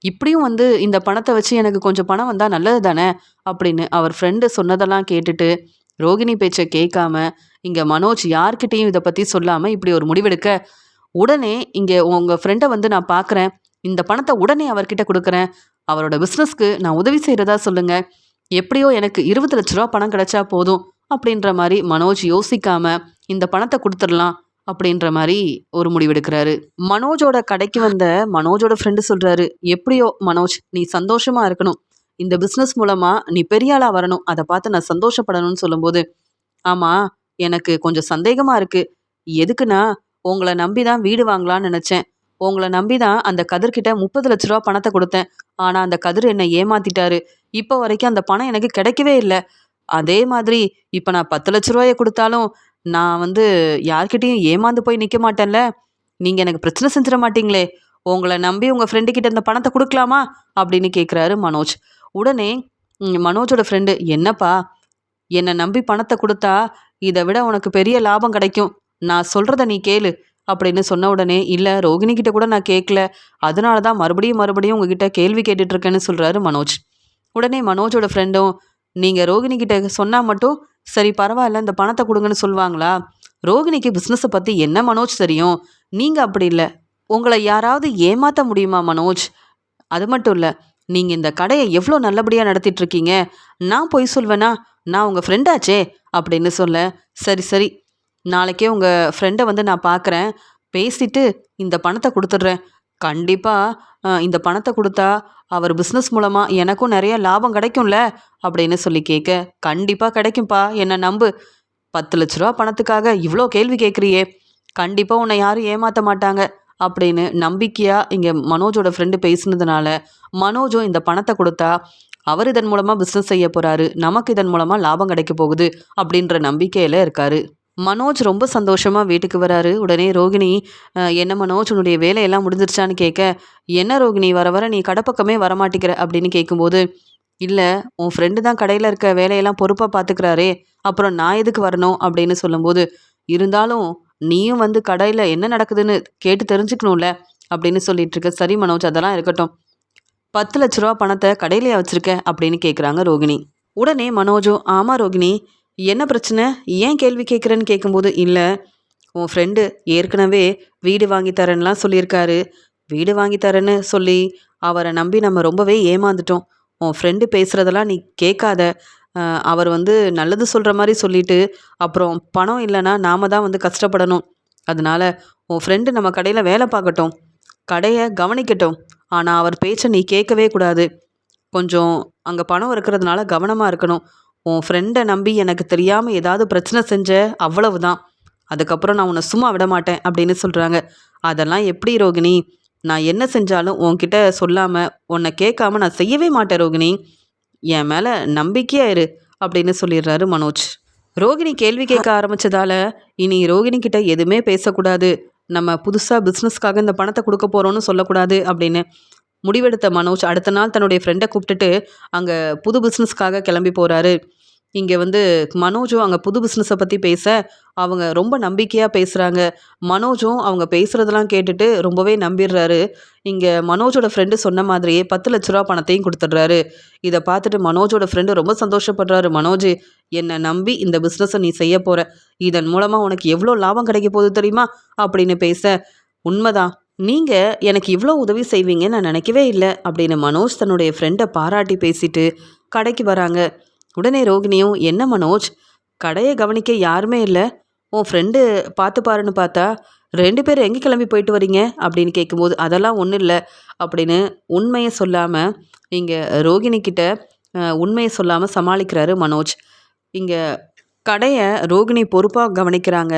இப்படியும் வந்து இந்த பணத்தை வச்சு எனக்கு கொஞ்சம் பணம் வந்தால் நல்லது தானே அப்படின்னு அவர் ஃப்ரெண்டு சொன்னதெல்லாம் கேட்டுட்டு ரோகிணி பேச்சை கேட்காம இங்கே மனோஜ் யார்கிட்டையும் இதை பற்றி சொல்லாமல் இப்படி ஒரு முடிவெடுக்க, உடனே இங்கே உங்கள் ஃப்ரெண்டை வந்து நான் பார்க்குறேன். இந்த பணத்தை உடனே அவர்கிட்ட கொடுக்குறேன். அவரோட பிஸ்னஸ்க்கு நான் உதவி செய்கிறதா சொல்லுங்கள். எப்படியோ எனக்கு 20 லட்ச ரூபா பணம் கிடைச்சா போதும் அப்படின்ற மாதிரி மனோஜ் யோசிக்காம இந்த பணத்தை கொடுத்துடலாம் அப்படின்ற மாதிரி ஒரு முடிவெடுக்கிறாரு. மனோஜோட கடைக்கு வந்த மனோஜோட ஃப்ரெண்டு சொல்கிறாரு, எப்படியோ மனோஜ் நீ சந்தோஷமாக இருக்கணும். இந்த பிஸ்னஸ் மூலமாக நீ பெரிய ஆளாக வரணும். அதை பார்த்து நான் சந்தோஷப்படணும்னு சொல்லும்போது, ஆமாம் எனக்கு கொஞ்சம் சந்தேகமாக இருக்குது. எதுக்குன்னா உங்களை நம்பி தான் வீடு வாங்கலான்னு நினச்சேன். உங்களை நம்பி தான் அந்த கதிர்கிட்ட 30 லட்ச ரூபா பணத்தை கொடுத்தேன். ஆனால் அந்த கதிர் என்னை ஏமாத்திட்டாரு. இப்போ வரைக்கும் அந்த பணம் எனக்கு கிடைக்கவே இல்லை. அதே மாதிரி இப்போ நான் 10 லட்ச ரூபாயை கொடுத்தாலும் நான் வந்து யார்கிட்டையும் ஏமாந்து போய் நிற்க மாட்டேன்ல. நீங்கள் எனக்கு பிரச்சனை செஞ்சிட மாட்டீங்களே. உங்களை நம்பி உங்கள் ஃப்ரெண்டுக்கிட்ட இந்த பணத்தை கொடுக்கலாமா அப்படின்னு கேட்குறாரு மனோஜ். உடனே மனோஜோட ஃப்ரெண்டு, என்னப்பா என்னை நம்பி பணத்தை கொடுத்தா இதை விட உனக்கு பெரிய லாபம் கிடைக்கும். நான் சொல்கிறத நீ கேளு அப்படின்னு சொன்ன உடனே, இல்லை ரோகிணி கிட்ட கூட நான் கேட்கல. அதனால தான் மறுபடியும் உங்ககிட்ட கேள்வி கேட்டுட்ருக்கேன்னு சொல்கிறாரு மனோஜ். உடனே மனோஜோட ஃப்ரெண்டும், நீங்கள் ரோகிணி கிட்ட சொன்னால் மட்டும் சரி பரவாயில்ல இந்த பணத்தை கொடுங்கன்னு சொல்லுவாங்களா? ரோகிணிக்கு பிஸ்னஸை பற்றி என்ன மனோஜ் தெரியும்? நீங்கள் அப்படி இல்லை. உங்களை யாராவது ஏமாற்ற முடியுமா மனோஜ்? அது மட்டும் இல்லை, நீங்கள் இந்த கடையை எவ்வளோ நல்லபடியாக நடத்திட்டுருக்கீங்க. நான் பொய் சொல்வேனா? நான் உங்கள் ஃப்ரெண்டாச்சே அப்படின்னு சொல்ல, சரி சரி நாளைக்கே உங்கள் ஃப்ரெண்டை வந்து நான் பார்க்குறேன். பேசிட்டு இந்த பணத்தை கொடுத்துட்றேன். கண்டிப்பாக இந்த பணத்தை கொடுத்தா அவர் பிஸ்னஸ் மூலமாக எனக்கும் நிறைய லாபம் கிடைக்கும்ல அப்படின்னு சொல்லி கேட்க, கண்டிப்பாக கிடைக்கும்ப்பா, என்னை நம்பு. 10 லட்ச ரூபா பணத்துக்காக இவ்வளோ கேள்வி கேட்குறியே, கண்டிப்பாக உன்னை யாரும் ஏமாற்ற மாட்டாங்க அப்படின்னு நம்பிக்கையாக இங்கே மனோஜோட ஃப்ரெண்டு பேசுனதுனால மனோஜும் இந்த பணத்தை கொடுத்தா அவர் இதன் மூலமாக பிஸ்னஸ் செய்ய போகிறாரு, நமக்கு இதன் மூலமாக லாபம் கிடைக்க போகுது அப்படின்ற நம்பிக்கையில் இருக்காரு. மனோஜ் ரொம்ப சந்தோஷமாக வீட்டுக்கு வராரு. உடனே ரோகிணி, என்ன மனோஜ் உன்னுடைய வேலையெல்லாம் முடிஞ்சிருச்சான்னு கேட்க, என்ன ரோகிணி வர வர நீ கடைப்பக்கமே வரமாட்டிக்கிற அப்படின்னு கேட்கும்போது, இல்லை உன் ஃப்ரெண்டு தான் கடையில் இருக்க வேலையெல்லாம் பொறுப்பாக பார்த்துக்கிறாரே, அப்புறம் நான் எதுக்கு வரணும் அப்படின்னு சொல்லும்போது, இருந்தாலும் நீயும் வந்து கடையில் என்ன நடக்குதுன்னு கேட்டு தெரிஞ்சுக்கணும்ல அப்படின்னு சொல்லிட்டு இருக்க. சரி மனோஜ் அதெல்லாம் இருக்கட்டும், 10 லட்ச ரூபா பணத்தை கடையிலேயே வச்சுருக்க அப்படின்னு கேட்குறாங்க ரோகிணி. உடனே மனோஜும், ஆமாம் ரோகிணி என்ன பிரச்சனை, ஏன் கேள்வி கேட்குறேன்னு கேட்கும்போது, இல்லை உன் ஃப்ரெண்டு ஏற்கனவே வீடு வாங்கி தரேன்லாம் சொல்லியிருக்காரு. வீடு வாங்கி தரேன்னு சொல்லி அவரை நம்பி நம்ம ரொம்பவே ஏமாந்துட்டோம். உன் ஃப்ரெண்டு பேசுகிறதெல்லாம் நீ கேட்காத. அவர் வந்து நல்லது சொல்கிற மாதிரி சொல்லிட்டு அப்புறம் பணம் இல்லைன்னா நாம் தான் வந்து கஷ்டப்படணும். அதனால உன் ஃப்ரெண்டு நம்ம கடையில் வேலை பார்க்கட்டும், கடையை கவனிக்கட்டும். ஆனால் அவர் பேச்சை நீ கேட்கவே கூடாது. கொஞ்சம் அங்கே பணம் இருக்கிறதுனால கவனமாக இருக்கணும். உன் ஃப்ரெண்டை நம்பி எனக்கு தெரியாமல் ஏதாவது பிரச்சனை செஞ்ச அவ்வளவுதான். அதுக்கப்புறம் நான் உன்னை சும்மா விட மாட்டேன் அப்படின்னு சொல்கிறாங்க. அதெல்லாம் எப்படி ரோகிணி? நான் என்ன செஞ்சாலும் உன்கிட்ட சொல்லாமல் உன்னை கேட்காம நான் செய்யவே மாட்டேன் ரோகிணி. என் மேலே நம்பிக்கையா இரு அப்படின்னு சொல்லிடுறாரு மனோஜ். ரோகிணி கேள்வி கேட்க ஆரம்பிச்சதால இனி ரோகிணி கிட்ட எதுவுமே பேசக்கூடாது, நம்ம புதுசாக பிஸ்னஸ்க்காக இந்த பணத்தை கொடுக்க போகிறோன்னு சொல்லக்கூடாது அப்படின்னு முடிவெடுத்த மனோஜ் அடுத்த நாள் தன்னுடைய ஃப்ரெண்டை கூப்பிட்டுட்டு அங்கே புது பிஸ்னஸ்க்காக கிளம்பி போகிறாரு. இங்கே வந்து மனோஜும் அங்கே புது பிஸ்னஸை பற்றி பேச அவங்க ரொம்ப நம்பிக்கையாக பேசுகிறாங்க. மனோஜும் அவங்க பேசுகிறதெல்லாம் கேட்டுட்டு ரொம்பவே நம்பிடுறாரு. இங்கே மனோஜோட ஃப்ரெண்டு சொன்ன மாதிரியே 10 லட்ச ரூபா பணத்தையும் கொடுத்துட்றாரு. இதை பார்த்துட்டு மனோஜோட ஃப்ரெண்டு ரொம்ப சந்தோஷப்படுறாரு. மனோஜ், என்னை நம்பி இந்த பிஸ்னஸை நீ செய்ய போகிற, இதன் மூலமாக உனக்கு எவ்வளோ லாபம் கிடைக்க போகுது தெரியுமா அப்படின்னு பேச, உண்மைதான், நீங்கள் எனக்கு இவ்வளோ உதவி செய்வீங்கன்னு நான் நினைக்கவே இல்லை அப்படின்னு மனோஜ் தன்னுடைய ஃப்ரெண்டை பாராட்டி பேசிட்டு கடைக்கு வராங்க. உடனே ரோகிணியும், என்ன மனோஜ், கடையை கவனிக்க யாருமே இல்லை, உன் ஃப்ரெண்டு பார்த்து பாருன்னு பார்த்தா 2 பேர் எங்கே கிளம்பி போயிட்டு வரீங்க அப்படின்னு கேட்கும்போது, அதெல்லாம் ஒன்றும் இல்லை அப்படின்னு உண்மையை சொல்லாமல் இங்கே ரோகிணி கிட்ட உண்மையை சொல்லாமல் சமாளிக்கிறாரு மனோஜ். இங்கே கடையை ரோகிணி பொறுப்பாக கவனிக்கிறாங்க.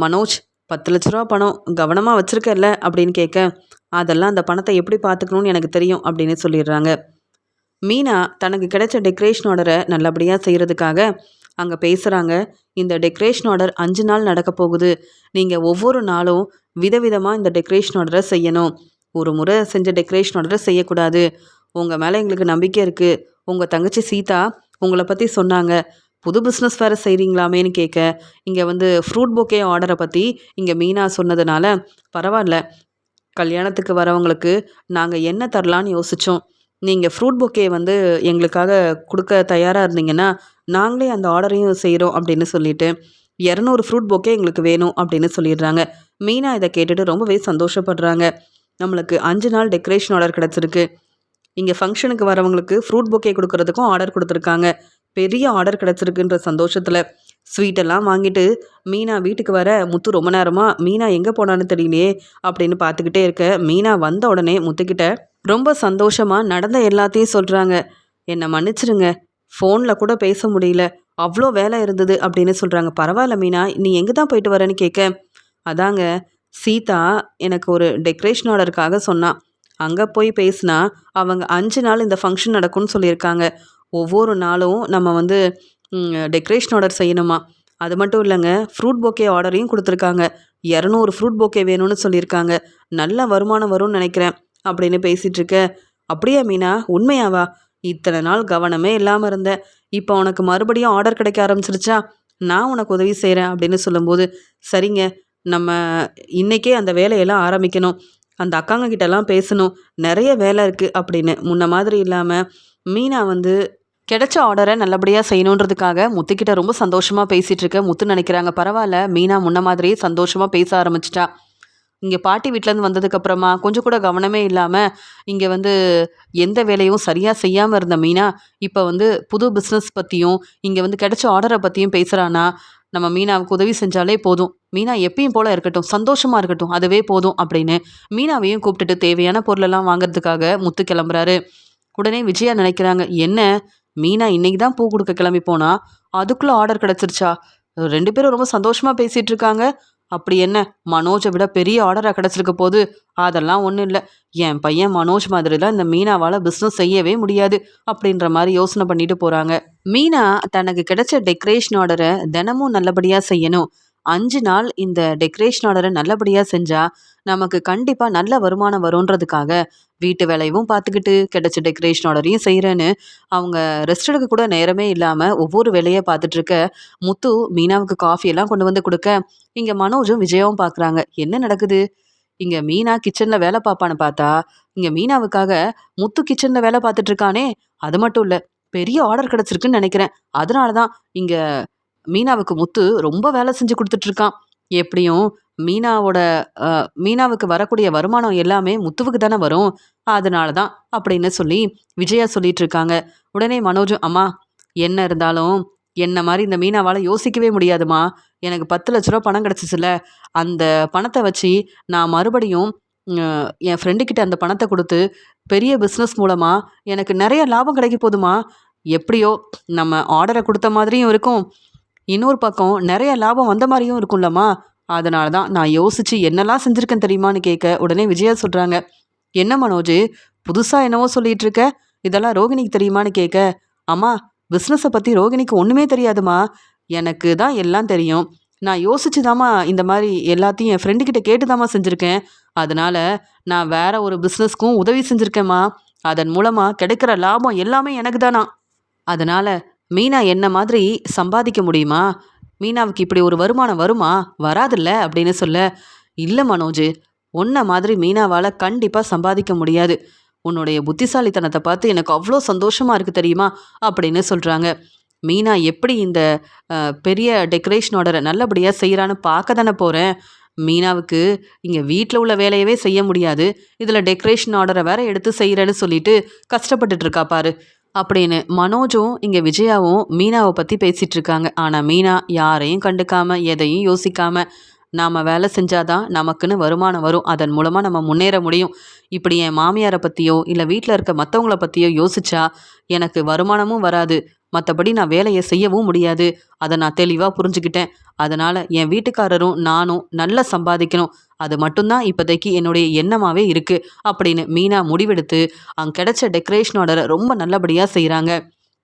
மனோஜ், 10 லட்ச ரூபா பணம் கவனமாக வச்சுருக்கல அப்படின்னு கேட்க, அதெல்லாம் அந்த பணத்தை எப்படி பார்த்துக்கணும்னு எனக்கு தெரியும் அப்படின்னு சொல்லிடுறாங்க. மீனா தனக்கு கிடைச்ச டெக்கரேஷன் ஆர்டரை நல்லபடியாக செய்கிறதுக்காக அங்கே பேசுகிறாங்க. இந்த டெக்கரேஷன் ஆர்டர் 5 நாள் நடக்க போகுது. நீங்கள் ஒவ்வொரு நாளும் விதவிதமாக இந்த டெக்கரேஷன் ஆர்டரை செய்யணும். ஒரு முறை செஞ்ச டெக்கரேஷன் ஆர்டரை செய்யக்கூடாது. உங்கள் மேலே எங்களுக்கு நம்பிக்கை இருக்குது. உங்கள் தங்கச்சி சீதா உங்களை பற்றி சொன்னாங்க. புது பிஸ்னஸ் வேறு செய்கிறீங்களாமேன்னு கேட்க, இங்கே வந்து ஃப்ரூட் பொக்கே ஆர்டரை பற்றி இங்கே மீனா சொன்னதுனால, பரவாயில்ல, கல்யாணத்துக்கு வரவங்களுக்கு நாங்கள் என்ன தரலான்னு யோசித்தோம். நீங்கள் ஃப்ரூட் பொக்கே வந்து எங்களுக்காக கொடுக்க தயாராக இருந்தீங்கன்னா நாங்களே அந்த ஆர்டரையும் செய்கிறோம் அப்படின்னு சொல்லிட்டு 200 ஃப்ரூட் பொக்கே எங்களுக்கு வேணும் அப்படின்னு சொல்லிடுறாங்க. மீனா இதை கேட்டுட்டு ரொம்பவே சந்தோஷப்படுறாங்க. நம்மளுக்கு 5 நாள் டெக்கரேஷன் ஆர்டர் கிடச்சிருக்கு. இங்கே ஃபங்க்ஷனுக்கு வரவங்களுக்கு ஃப்ரூட் பொக்கே கொடுக்கறதுக்கும் ஆர்டர் கொடுத்துருக்காங்க. பெரிய ஆர்டர் கிடச்சிருக்குன்ற சந்தோஷத்தில் ஸ்வீட்டெல்லாம் வாங்கிட்டு மீனா வீட்டுக்கு வர, முத்து ரொம்ப நேரமாக மீனா எங்கே போனான்னு தெரியலையே அப்படின்னு பார்த்துக்கிட்டே இருக்க, மீனா வந்த உடனே முத்துக்கிட்ட ரொம்ப சந்தோஷமாக நடந்த எல்லாத்தையும் சொல்கிறாங்க. என்னை மன்னிச்சிருங்க, ஃபோனில் கூட பேச முடியல, அவ்வளோ வேலை இருந்தது அப்படின்னு சொல்கிறாங்க. பரவாயில்ல மீனா, நீ எங்கே தான் போயிட்டு வரேன்னு கேட்க, அதாங்க சீதா எனக்கு ஒரு டெக்கரேஷன் ஆர்டருக்காக சொன்னான். அங்கே போய் பேசினா அவங்க 5 நாள் இந்த ஃபங்க்ஷன் நடக்கும்னு சொல்லியிருக்காங்க. ஒவ்வொரு நாளும் நம்ம வந்து டெக்கரேஷன் ஆர்டர் செய்யணுமா. அது மட்டும் இல்லைங்க, ஃப்ரூட் பொக்கே ஆர்டரையும் கொடுத்துருக்காங்க. 200 ஃப்ரூட் பொக்கே வேணும்னு சொல்லியிருக்காங்க. நல்ல வருமானம் வரும்னு நினைக்கிறேன் அப்படின்னு பேசிகிட்டு இருக்க, அப்படியா மீனா, உண்மையாவா? இத்தனை நாள் கவனமே இல்லாமல் இருந்தேன், இப்போ உனக்கு மறுபடியும் ஆர்டர் கிடைக்க ஆரம்பிச்சிருச்சா? நான் உனக்கு உதவி செய்கிறேன் அப்படின்னு சொல்லும்போது, சரிங்க, நம்ம இன்றைக்கே அந்த வேலையெல்லாம் ஆரம்பிக்கணும், அந்த அக்காங்க கிட்டலாம் பேசணும், நிறைய வேலை இருக்குது அப்படின்னு முன்ன மாதிரி இல்லாமல் மீனா வந்து கிடைச்ச ஆர்டரை நல்லபடியாக செய்யணுன்றதுக்காக முத்துக்கிட்ட ரொம்ப சந்தோஷமாக பேசிகிட்டு இருக்க. முத்து நினைக்கிறாங்க, பரவாயில்ல, மீனா முன்ன மாதிரியே சந்தோஷமாக பேச ஆரம்பிச்சிட்டா. இங்கே பாட்டி வீட்டிலேருந்து வந்ததுக்கப்புறமா கொஞ்சம் கூட கவனமே இல்லாமல் இங்கே வந்து எந்த வேலையும் சரியாக செய்யாமல் இருந்த மீனா இப்போ வந்து புது பிஸ்னஸ் பற்றியும் இங்கே வந்து கிடைச்ச ஆர்டரை பற்றியும் பேசுகிறானா. நம்ம மீனாவுக்கு உதவி செஞ்சாலே போதும், மீனா எப்பயும் போல் இருக்கட்டும், சந்தோஷமாக இருக்கட்டும், அதுவே போதும் அப்படின்னு மீனாவையும் கூப்பிட்டுட்டு தேவையான பொருளெல்லாம் வாங்குறதுக்காக முத்து கிளம்புறாரு. உடனே விஜயா நினைக்கிறாங்க, என்ன மீனா இன்னைக்கு தான் பூ கொடுக்க கிளம்பி போனா, அதுக்குள்ளே ஆர்டர் கிடச்சிருச்சா? 2 பேரும் ரொம்ப சந்தோஷமாக பேசிகிட்டு இருக்காங்க. அப்படி என்ன மனோஜை விட பெரிய ஆர்டராக கிடச்சிருக்க போது? அதெல்லாம் ஒன்றும் இல்லை, என் பையன் மனோஜ் மாதிரிலாம் இந்த மீனாவால் பிஸ்னஸ் செய்யவே முடியாது அப்படின்ற மாதிரி யோசனை பண்ணிட்டு போகிறாங்க. மீனா தனக்கு கிடைச்ச டெக்கரேஷன் ஆர்டரை தினமும் நல்லபடியாக செய்யணும். 5 நாள் இந்த டெக்கரேஷன் ஆர்டரை நல்லபடியாக செஞ்சால் நமக்கு கண்டிப்பாக நல்ல வருமானம் வரும்ன்றதுக்காக வீட்டு வேலையும் பார்த்துக்கிட்டு கிடைச்ச டெக்கரேஷன் ஆர்டரையும் செய்கிறேன்னு அவங்க ரெஸ்ட் எடுக்க கூட நேரமே இல்லாமல் ஒவ்வொரு வேலையை பார்த்துட்ருக்க. முத்து மீனாவுக்கு காஃபியெல்லாம் கொண்டு வந்து கொடுக்க, இங்கே மனோஜும் விஜயாவும் பார்க்குறாங்க, என்ன நடக்குது? இங்கே மீனா கிச்சனில் வேலை பார்ப்பான்னு பார்த்தா இங்கே மீனாவுக்காக முத்து கிச்சனில் வேலை பார்த்துட்ருக்கானே. அது மட்டும் இல்லை, பெரிய ஆர்டர் கிடச்சிருக்குன்னு நினைக்கிறேன். அதனால தான் இங்கே மீனாவுக்கு முத்து ரொம்ப வேலை செஞ்சு கொடுத்துட்ருக்கான். எப்படியும் மீனாவோட மீனாவுக்கு வரக்கூடிய வருமானம் எல்லாமே முத்துவுக்கு தானே வரும், அதனால தான் அப்படின்னு சொல்லி விஜயா சொல்லிட்டு இருக்காங்க. உடனே மனோஜும், அம்மா என்ன இருந்தாலும் என்ன மாதிரி இந்த மீனாவால் யோசிக்கவே முடியாதுமா. எனக்கு 10 லட்ச ரூபா பணம் கிடச்சிச்சுல, அந்த பணத்தை வச்சு நான் மறுபடியும் என் ஃப்ரெண்டுக்கிட்ட அந்த பணத்தை கொடுத்து பெரிய பிஸ்னஸ் மூலமாக எனக்கு நிறைய லாபம் கிடைக்க போதுமா. எப்படியோ நம்ம ஆர்டரை கொடுத்த மாதிரியும் இருக்கும், இன்னொரு பக்கம் நிறைய லாபம் வந்த மாதிரியும் இருக்கும்லம்மா. அதனால தான் நான் யோசிச்சு என்னெல்லாம் செஞ்சுருக்கேன் தெரியுமான்னு கேட்க உடனே விஜயா சொல்கிறாங்க, என்ன மனோஜ், புதுசாக என்னவோ சொல்லிட்டு இருக்க, இதெல்லாம் ரோகிணிக்கு தெரியுமான்னு கேட்க, அம்மா பிஸ்னஸை பற்றி ரோகிணிக்கு ஒன்றுமே தெரியாதுமா, எனக்கு தான் எல்லாம் தெரியும். நான் யோசிச்சு தாம்மா இந்த மாதிரி எல்லாத்தையும் என் ஃப்ரெண்டுக்கிட்ட கேட்டு தாம்மா செஞ்சுருக்கேன். அதனால நான் வேற ஒரு பிஸ்னஸ்க்கும் உதவி செஞ்சுருக்கேம்மா. அதன் மூலமாக கிடைக்கிற லாபம் எல்லாமே எனக்கு தானா. அதனால மீனா என்ன மாதிரி சம்பாதிக்க முடியுமா? மீனாவுக்கு இப்படி ஒரு வருமானம் வருமா? வராதுல்ல அப்படின்னு சொல்ல, இல்லை மனோஜ், உன்ன மாதிரி மீனாவால் கண்டிப்பாக சம்பாதிக்க முடியாது. உன்னுடைய புத்திசாலித்தனத்தை பார்த்து எனக்கு அவ்வளோ சந்தோஷமாக இருக்குது தெரியுமா அப்படின்னு சொல்கிறாங்க. மீனா எப்படி இந்த பெரிய டெக்கரேஷன் ஆர்டரை நல்லபடியாக செய்கிறான்னு பார்க்க தானே போகிறேன். மீனாவுக்கு இங்கே வீட்டில் உள்ள வேலையவே செய்ய முடியாது, இதில் டெக்கரேஷன் ஆர்டரை வேற எடுத்து செய்கிறேன்னு சொல்லிட்டு கஷ்டப்பட்டுட்டு இருக்கா பாரு அப்படின்னு மனோஜும் இங்கே விஜயாவும் மீனாவை பற்றி பேசிகிட்டு இருக்காங்க. ஆனால் மீனா யாரையும் கண்டுக்காம எதையும் யோசிக்காம, நாம் வேலை செஞ்சாதான் நமக்குன்னு வருமானம் வரும், அதன் மூலமாக நம்ம முன்னேற முடியும். இப்படி என் மாமியாரை பற்றியோ இல்லை வீட்டில் இருக்க மற்றவங்கள பற்றியோ யோசிச்சா எனக்கு வருமானமும் வராது, மற்றபடி நான் வேலையை செய்யவும் முடியாது. அதை நான் தெளிவாக புரிஞ்சுக்கிட்டேன். அதனால் என் வீட்டுக்காரரும் நானும் நல்லா சம்பாதிக்கணும், அது மட்டும்தான் இப்போதைக்கு என்னுடைய எண்ணமாகவே இருக்குது அப்படின்னு மீனா முடிவெடுத்து அங்கே கிடைச்ச டெக்கரேஷன் ஆர்டரை ரொம்ப நல்லபடியாக செய்கிறாங்க.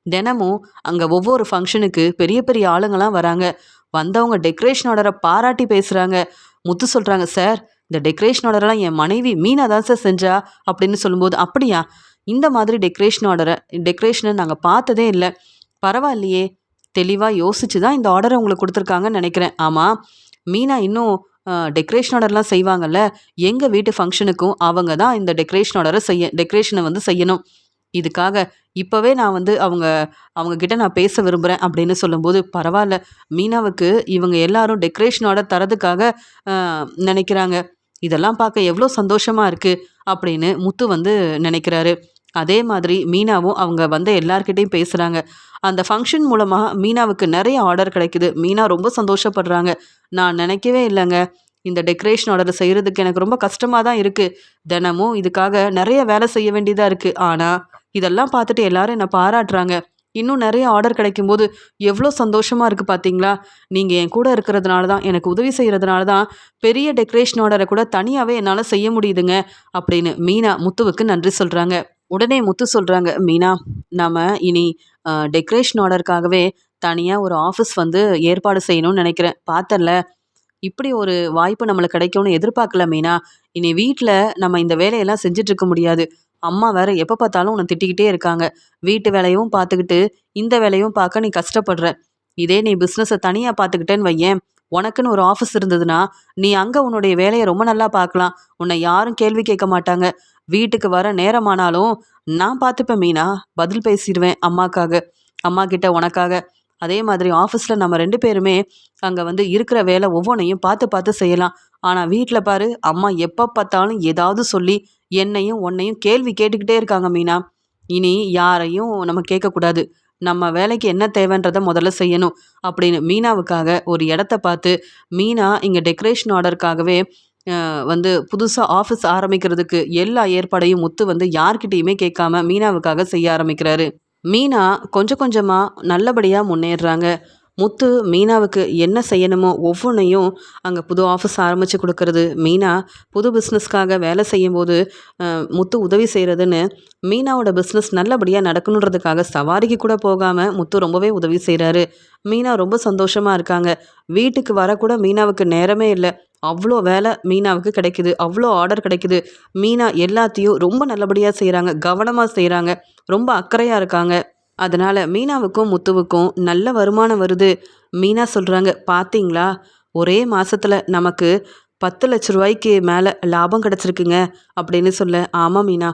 தினமும் அங்கே ஒவ்வொரு ஃபங்க்ஷனுக்கு பெரிய பெரிய ஆளுங்களாம் வராங்க. வந்தவங்க டெக்கரேஷன் ஆர்டரை பாராட்டி பேசுகிறாங்க. முத்து சொல்கிறாங்க, சார் இந்த டெக்கரேஷன் ஆர்டரெல்லாம் என் மனைவி மீனா தான் சார் செஞ்சா அப்படின்னு சொல்லும்போது, அப்படியா, இந்த மாதிரி டெக்கரேஷனை நாங்கள் பார்த்ததே இல்லை, பரவாயில்லையே, தெளிவாக யோசிச்சு தான் இந்த ஆர்டரை உங்களுக்கு கொடுத்துருக்காங்கன்னு நினைக்கிறேன். ஆமாம், மீனா இன்னும் டெக்கரேஷன் ஆர்டர்லாம் செய்வாங்கல்ல, எங்கள் வீட்டு ஃபங்க்ஷனுக்கும் அவங்க தான் இந்த டெக்கரேஷனை வந்து செய்யணும். இதுக்காக இப்போவே நான் வந்து அவங்க கிட்ட நான் பேச விரும்புகிறேன் அப்படின்னு சொல்லும்போது, பரவாயில்ல, மீனாவுக்கு இவங்க எல்லாரும் டெக்கரேஷன் ஆர்டர் தரதுக்காக நினைக்கிறாங்க, இதெல்லாம் பார்க்க எவ்வளோ சந்தோஷமாக இருக்குது அப்படின்னு முத்து வந்து நினைக்கிறாரு. அதே மாதிரி மீனாவும் அவங்க வந்த எல்லார்கிட்டையும் பேசுகிறாங்க. அந்த ஃபங்க்ஷன் மூலமாக மீனாவுக்கு நிறைய ஆர்டர் கிடைக்குது. மீனா ரொம்ப சந்தோஷப்படுறாங்க. நான் நினைக்கவே இல்லைங்க, இந்த டெக்கரேஷன் ஆர்டர் செய்கிறதுக்கு எனக்கு ரொம்ப கஷ்டமாக தான் இருக்குது, தினமும் இதுக்காக நிறைய வேலை செய்ய வேண்டியதாக இருக்குது. ஆனால் இதெல்லாம் பார்த்துட்டு எல்லாரும் என்னை பாராட்டுறாங்க. இன்னும் நிறைய ஆர்டர் கிடைக்கும்போது எவ்வளோ சந்தோஷமாக இருக்குது பார்த்தீங்களா. நீங்கள் என் கூட இருக்கிறதுனால தான், எனக்கு உதவி செய்கிறதுனால தான் பெரிய டெக்கரேஷன் ஆர்டரை கூட தனியாகவே என்னால் செய்ய முடியுதுங்க அப்படின்னு மீனா முத்துவுக்கு நன்றி சொல்கிறாங்க. உடனே முத்து சொல்கிறாங்க, மீனா, நாம் இனி டெக்கரேஷன் ஆர்டருக்காகவே தனியாக ஒரு ஆஃபீஸ் வந்து ஏற்பாடு செய்யணும்னு நினைக்கிறேன். பார்த்தல, இப்படி ஒரு வாய்ப்பு நம்மளுக்கு கிடைக்கும்னு எதிர்பார்க்கல மீனா. இனி வீட்டில் நம்ம இந்த வேலையெல்லாம் செஞ்சிட்ருக்க முடியாது. அம்மா வேற எப்போ பார்த்தாலும் உன்னை திட்டிக்கிட்டே இருக்காங்க. வீட்டு வேலையும் பார்த்துக்கிட்டு இந்த வேலையும் பார்க்க நீ கஷ்டப்படுற. இதே நீ பிஸ்னஸை தனியாக பார்த்துக்கிட்டேன்னு வையேன், உனக்குன்னு ஒரு ஆஃபீஸ் இருந்ததுன்னா நீ அங்கே உன்னுடைய வேலையை ரொம்ப நல்லா பார்க்கலாம். உன்னை யாரும் கேள்வி கேட்க மாட்டாங்க. வீட்டுக்கு வர நேரமானாலும் நான் பார்த்துப்பேன் மீனா, பதில் பேசிடுவேன் அம்மாக்காக, அம்மா கிட்ட உனக்காக. அதே மாதிரி ஆஃபீஸில் நம்ம 2 பேருமே அங்கே வந்து இருக்கிற வேலை ஒவ்வொன்றையும் பார்த்து பார்த்து செய்யலாம். ஆனால் வீட்டில் பாரு, அம்மா எப்போ பார்த்தாலும் ஏதாவது சொல்லி என்னையும் உன்னையும் கேள்வி கேட்டுக்கிட்டே இருக்காங்க மீனா. இனி யாரையும் நம்ம கேட்கக்கூடாது, நம்ம வேலைக்கு என்ன தேவைன்றதை முதல்ல செய்யணும் அப்படின்னு மீனாவுக்காக ஒரு இடத்த பார்த்து, மீனா இங்கே டெக்கரேஷன் ஆர்டருக்காகவே வந்து புதுசாக ஆஃபீஸ் ஆரம்பிக்கிறதுக்கு எல்லா ஏற்பாடையும் முத்து வந்து யார்கிட்டையுமே கேட்காம மீனாவுக்காக செய்ய ஆரம்பிக்கிறாரு. மீனா கொஞ்சம் கொஞ்சமாக நல்லபடியாக முன்னேறுறாங்க. முத்து மீனாவுக்கு என்ன செய்யணுமோ ஒவ்வொன்றையும் அங்கே புது ஆஃபீஸ் ஆரம்பித்து கொடுக்கறது, மீனா புது பிஸ்னஸ்க்காக வேலை செய்யும்போது முத்து உதவி செய்கிறதுன்னு மீனாவோட பிஸ்னஸ் நல்லபடியாக நடக்கணுன்றதுக்காக சவாரிக்கு கூட போகாமல் முத்து ரொம்பவே உதவி செய்கிறாரு. மீனா ரொம்ப சந்தோஷமாக இருக்காங்க. வீட்டுக்கு வரக்கூட மீனாவுக்கு நேரமே இல்லை, அவ்வளோ வேலை மீனாவுக்கு கிடைக்குது, அவ்வளோ ஆர்டர் கிடைக்குது. மீனா எல்லாத்தையும் ரொம்ப நல்லபடியாக செய்கிறாங்க, கவனமாக செய்கிறாங்க, ரொம்ப அக்கறையாக இருக்காங்க. அதனால் மீனாவுக்கும் முத்துவுக்கும் நல்ல வருமானம் வருது. மீனா சொல்கிறாங்க, பார்த்தீங்களா, ஒரே மாதத்தில் நமக்கு 10 லட்ச ரூபாய்க்கு மேலே லாபம் கிடச்சிருக்குங்க அப்படின்னு சொல்ல, ஆமாம் மீனா,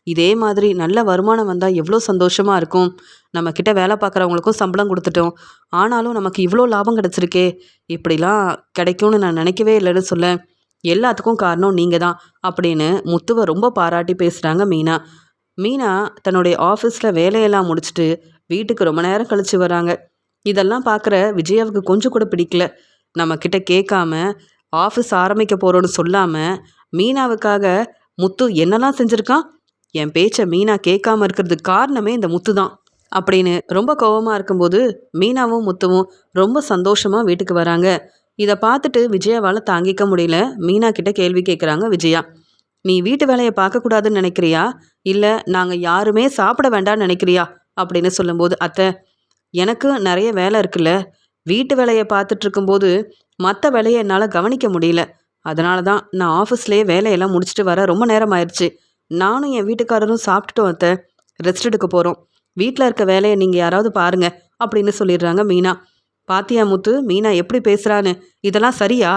இதே மாதிரி நல்ல வருமானம் வந்தால் எவ்வளோ சந்தோஷமாக இருக்கும். நம்மக்கிட்ட வேலை பார்க்குறவங்களுக்கும் சம்பளம் கொடுத்துட்டோம், ஆனாலும் நமக்கு இவ்வளோ லாபம் கிடச்சிருக்கே, இப்படிலாம் கிடைக்கும்னு நான் நினைக்கவே இல்லைன்னு சொல்ல, எல்லாத்துக்கும் காரணம் நீங்கள் தான் அப்படின்னு முத்துவை ரொம்ப பாராட்டி பேசுகிறாங்க மீனா. மீனா தன்னுடைய ஆஃபீஸில் வேலையெல்லாம் முடிச்சுட்டு வீட்டுக்கு ரொம்ப நேரம் கழித்து வராங்க. இதெல்லாம் பார்க்குற விஜயாவுக்கு கொஞ்சம் கூட பிடிக்கல. நம்மக்கிட்ட கேட்காம ஆஃபீஸ் ஆரம்பிக்க போகிறோன்னு சொல்லாமல் மீனாவுக்காக முத்து என்னெல்லாம் செஞ்சுருக்கான். என் பேச்சை மீனா கேட்காம இருக்கிறதுக்கு காரணமே இந்த முத்து தான். அப்படின்னு ரொம்ப கோவமாக இருக்கும்போது மீனாவும் முத்துவும் ரொம்ப சந்தோஷமாக வீட்டுக்கு வராங்க. இதை பார்த்துட்டு விஜயாவால் தாங்கிக்க முடியல. மீனா கிட்ட கேள்வி கேட்குறாங்க விஜயா. நீ வீட்டு வேலையை பார்க்கக்கூடாதுன்னு நினைக்கிறியா, இல்லை நாங்கள் யாருமே சாப்பிட வேண்டாம்னு நினைக்கிறியா அப்படின்னு சொல்லும்போது, அத்தை எனக்கு நிறைய வேலை இருக்குல்ல, வீட்டு வேலையை பார்த்துட்டு இருக்கும்போது மற்ற வேலையை என்னால் கவனிக்க முடியல. அதனால தான் நான் ஆஃபீஸ்லேயே வேலையெல்லாம் முடிச்சுட்டு வர ரொம்ப நேரம் ஆயிடுச்சு. நானும் என் வீட்டுக்காரரும் சாப்பிட்டுட்டோம் அத்தை, ரெஸ்ட் எடுக்க போகிறோம். வீட்டில் இருக்க வேலையை நீங்கள் யாராவது பாருங்க அப்படின்னு சொல்லிடுறாங்க மீனா. பாத்தியா முத்து, மீனா எப்படி பேசுகிறான்னு, இதெல்லாம் சரியா?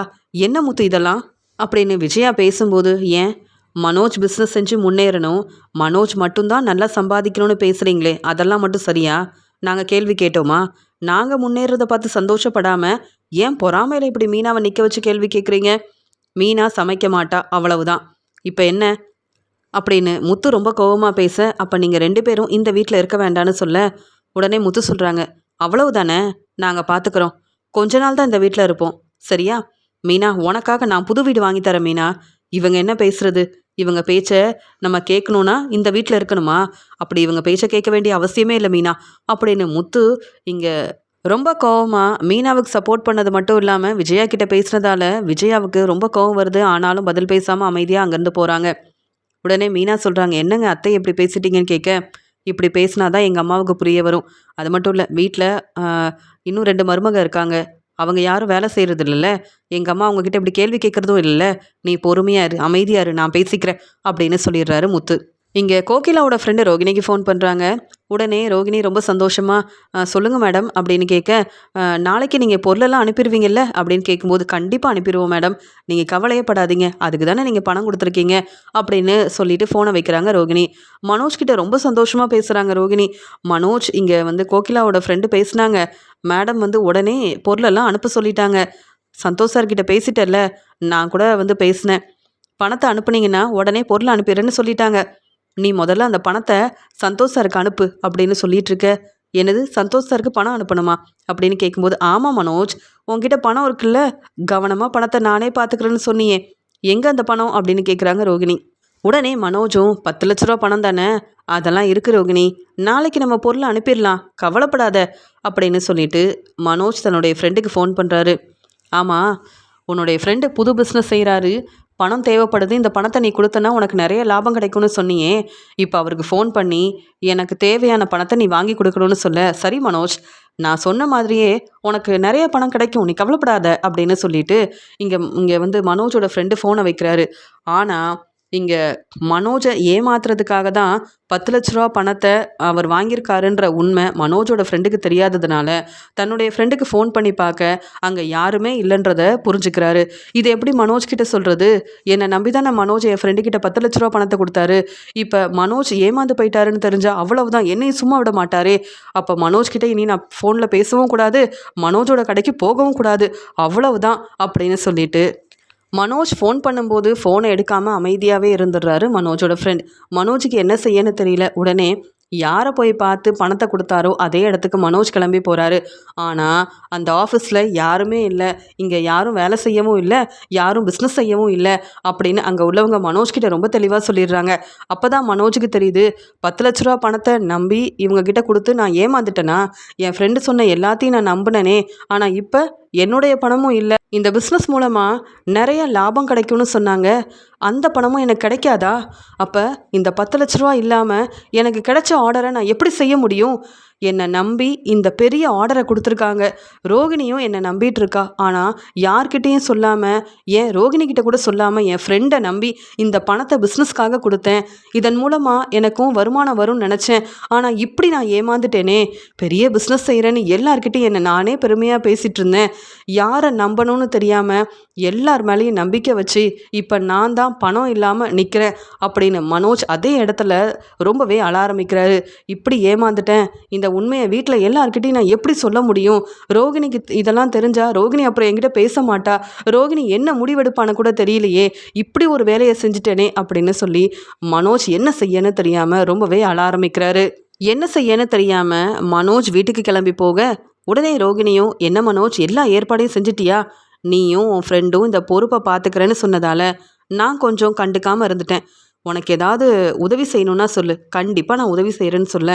என்ன முத்து இதெல்லாம் அப்படின்னு விஜயா பேசும்போது, ஏன் மனோஜ் பிஸ்னஸ் செஞ்சு முன்னேறணும், மனோஜ் மட்டும்தான் நல்லா சம்பாதிக்கணும்னு பேசுகிறீங்களே, அதெல்லாம் மட்டும் சரியா? நாங்கள் கேள்வி கேட்டோமா? நாங்கள் முன்னேறதை பார்த்து சந்தோஷப்படாமல் ஏன் பொறாமையில் இப்படி மீனாவை நிற்க வச்சு கேள்வி கேட்குறீங்க? மீனா சமைக்க மாட்டா, அவ்வளவுதான். இப்போ என்ன அப்படின்னு முத்து ரொம்ப கோவமாக பேச, அப்போ நீங்கள் 2 பேரும் இந்த வீட்டில் இருக்க வேண்டான்னு சொல்ல, உடனே முத்து சொல்கிறாங்க, அவ்வளவுதானே, நாங்கள் பார்த்துக்குறோம். கொஞ்ச நாள் தான் இந்த வீட்டில் இருப்போம், சரியா? மீனா, உனக்காக நான் புது வீடு வாங்கி தரேன் மீனா. இவங்க என்ன பேசுறது? இவங்க பேச்சை நம்ம கேட்கணுன்னா இந்த வீட்டில் இருக்கணுமா? அப்படி இவங்க பேச்சை கேட்க வேண்டிய அவசியமே இல்லை மீனா அப்படின்னு முத்து இங்கே ரொம்ப கோவமாக மீனாவுக்கு சப்போர்ட் பண்ணது மட்டும் இல்லாமல் விஜயா கிட்ட பேசுனதால விஜயாவுக்கு ரொம்ப கோவம் வருது. ஆனாலும் பதில் பேசாமல் அமைதியாக அங்கேருந்து போகிறாங்க. உடனே மீனா சொல்கிறாங்க, என்னங்க அத்தை எப்படி பேசிட்டீங்கன்னு கேட்க, இப்படி பேசினா தான் எங்கள் அம்மாவுக்கு புரிய வரும். அது மட்டும் இல்லை, வீட்டில் இன்னும் 2 மருமக இருக்காங்க. அவங்க யாரும் வேலை செய்கிறது இல்லைல்ல. எங்கள் அம்மா அவங்கக்கிட்ட இப்படி கேள்வி கேட்குறதும் இல்லைல்ல. நீ பொறுமையாக இரு, அமைதியாக இரு, நான் பேசிக்கிறேன் அப்படின்னு சொல்லிடுறாரு முத்து. இங்கே கோகிலாவோட ஃப்ரெண்டு ரோகிணிக்கு ஃபோன் பண்ணுறாங்க. உடனே ரோகிணி ரொம்ப சந்தோஷமாக, சொல்லுங்கள் மேடம் அப்படின்னு கேட்க, நாளைக்கு நீங்கள் பொருளெல்லாம் அனுப்பிடுவீங்கல்ல அப்படின்னு கேட்கும்போது, கண்டிப்பாக அனுப்பிடுவோம் மேடம், நீங்கள் கவலையே படாதீங்க, அதுக்கு தானே நீங்கள் பணம் கொடுத்துருக்கீங்க அப்படின்னு சொல்லிட்டு ஃபோனை வைக்கிறாங்க ரோகிணி. மனோஜ் கிட்ட ரொம்ப சந்தோஷமாக பேசுகிறாங்க ரோகிணி. மனோஜ் இங்கே கோகிலாவோட ஃப்ரெண்டு பேசினாங்க, மேடம் உடனே பொருளெல்லாம் அனுப்ப சொல்லிட்டாங்க. சந்தோஷ் சார்கிட்ட பேசிட்டல்ல, நான் கூட பேசினேன், பணத்தை அனுப்புனீங்கன்னா உடனே பொருளை அனுப்பிடுறேன்னு சொல்லிட்டாங்க. நீ முதல்ல அந்த பணத்தை சந்தோஷ் சாருக்கு அனுப்பு அப்படின்னு சொல்லிட்டு இருக்க. என்னது, சந்தோஷ் சாருக்கு பணம் அனுப்பணுமா அப்படின்னு கேட்கும்போது, ஆமாம் மனோஜ், உன்கிட்ட பணம் இருக்குல்ல, கவனமாக பணத்தை நானே பார்த்துக்கிறேன்னு சொன்னியே, எங்கே அந்த பணம் அப்படின்னு கேட்குறாங்க ரோகிணி. உடனே மனோஜும் 10 லட்ச ரூபா பணம் தானே, அதெல்லாம் இருக்கு ரோகிணி, நாளைக்கு நம்ம பொருளை அனுப்பிடலாம், கவலைப்படாத அப்படின்னு சொல்லிட்டு மனோஜ் தன்னுடைய ஃப்ரெண்டுக்கு ஃபோன் பண்ணுறாரு. ஆமாம், உன்னுடைய ஃப்ரெண்டு புது பிஸ்னஸ் செய்கிறாரு, பணம் தேவைப்படுது, இந்த பணத்தை நீ கொடுத்தனா உனக்கு நிறைய லாபம் கிடைக்கும்னு சொன்னியே, இப்போ அவருக்கு ஃபோன் பண்ணி எனக்கு தேவையான பணத்தை நீ வாங்கி கொடுக்கணும்னு சொல்ல. சரி மனோஜ், நான் சொன்ன மாதிரியே உனக்கு நிறைய பணம் கிடைக்கும், நீ கவலைப்படாத அப்படின்னு சொல்லிட்டு இங்கே இங்கே மனோஜோட ஃப்ரெண்டு ஃபோனை வைக்கிறாரு. ஆனால் இங்கே மனோஜை ஏமாத்துறதுக்காக தான் 10 லட்ச ரூபா பணத்தை அவர் வாங்கியிருக்காருன்ற உண்மை மனோஜோட ஃப்ரெண்டுக்கு தெரியாததுனால தன்னுடைய ஃப்ரெண்டுக்கு ஃபோன் பண்ணி பார்க்க அங்கே யாருமே இல்லைன்றத புரிஞ்சுக்கிறாரு. இது எப்படி மனோஜ் கிட்ட சொல்கிறது? என்னை நம்பி தான் நான் மனோஜ் என் ஃப்ரெண்டுக்கிட்ட 10 லட்ச ரூபா பணத்தை கொடுத்தாரு, இப்போ மனோஜ் ஏமாந்து போயிட்டாருன்னு தெரிஞ்சால் அவ்வளவுதான், என்னையும் சும்மா விட மாட்டாரே. அப்போ மனோஜ் கிட்ட இனி நான் ஃபோனில் பேசவும் கூடாது, மனோஜோட கடைக்கு போகவும் கூடாது, அவ்வளவுதான் அப்படின்னு சொல்லிட்டு மனோஜ் ஃபோன் பண்ணும்போது ஃபோனை எடுக்காமல் அமைதியாகவே இருந்துடுறாரு மனோஜோட ஃப்ரெண்ட். மனோஜுக்கு என்ன செய்யன்னு தெரியல. உடனே யாரை போய் பார்த்து பணத்தை கொடுத்தாரோ அதே இடத்துக்கு மனோஜ் கிளம்பி போகிறாரு. ஆனால் அந்த ஆஃபீஸில் யாருமே இல்லை, இங்கே யாரும் வேலை செய்யவும் இல்லை, யாரும் பிஸ்னஸ் செய்யவும் இல்லை அப்படின்னு அங்கே உள்ளவங்க மனோஜ்கிட்ட ரொம்ப தெளிவாக சொல்லிடுறாங்க. அப்போ தான் மனோஜுக்கு தெரியுது, 10 லட்ச ரூபா பணத்தை நம்பி இவங்ககிட்ட கொடுத்து நான் ஏமாந்துட்டேனா, என் ஃப்ரெண்டு சொன்ன எல்லாத்தையும் நான் நம்பினேனே, ஆனால் இப்போ என்னுடைய பணமும் இல்லை, இந்த பிஸ்னஸ் மூலமாக நிறைய லாபம் கிடைக்கும்னு சொன்னாங்க, அந்த பணமும் எனக்கு கிடைக்காதா? அப்போ இந்த 10 லட்ச ரூபா இல்லாமல் எனக்கு கிடைச்ச ஆர்டரை நான் எப்படி செய்ய முடியும்? என்னை நம்பி இந்த பெரிய ஆர்டரை கொடுத்துருக்காங்க, ரோகிணியும் என்னை நம்பிட்டு இருக்கா, ஆனால் யார்கிட்டையும் சொல்லாமல், ஏன் ரோகிணிக்கிட்ட கூட சொல்லாமல் என் ஃப்ரெண்டை நம்பி இந்த பணத்தை பிஸ்னஸ்க்காக கொடுத்தேன், இதன் மூலமாக எனக்கும் வருமானம் வரும்னு நினச்சேன், ஆனால் இப்படி நான் ஏமாந்துட்டேனே, பெரிய பிஸ்னஸ் செய்கிறேன்னு எல்லார்கிட்டையும் என்னை நானே பெருமையாக பேசிகிட்டு இருந்தேன், யாரை நம்பணும்னு தெரியாமல் எல்லார் மேலேயும் நம்பிக்கை வச்சு இப்போ நான் தான் பணம் இல்லாமல் நிற்கிறேன் அப்படின்னு மனோஜ் அதே இடத்துல ரொம்பவே அழ ஆரம்பிக்கிறாரு. இப்படி ஏமாந்துட்டேன், இந்த உண்மையை வீட்டில் எல்லார்கிட்டையும் நான் எப்படி சொல்ல முடியும்? ரோகிணிக்கு இதெல்லாம் தெரிஞ்சா ரோகிணி அப்புறம் என்கிட்ட பேச மாட்டா, ரோகிணி என்ன முடிவெடுப்பான்னு கூட தெரியலையே, இப்படி ஒரு வேலையை செஞ்சுட்டேனே அப்படின்னு சொல்லி மனோஜ் என்ன செய்யன்னு தெரியாமல் ரொம்பவே அழ ஆரம்பிக்கிறாரு. என்ன செய்யன்னு தெரியாமல் மனோஜ் வீட்டுக்கு கிளம்பி போக, உடனே ரோகிணியும், என்ன மனோஜ், எல்லா ஏற்பாடையும் செஞ்சிட்டியா? நீயும் உன் ஃப்ரெண்டும் இந்த பொறுப்பை பார்த்துக்கிறேன்னு சொன்னதால் நான் கொஞ்சம் கண்டுக்காமல் இருந்துட்டேன், உனக்கு ஏதாவது உதவி செய்யணுன்னா சொல்லு, கண்டிப்பாக நான் உதவி செய்கிறேன்னு சொல்ல.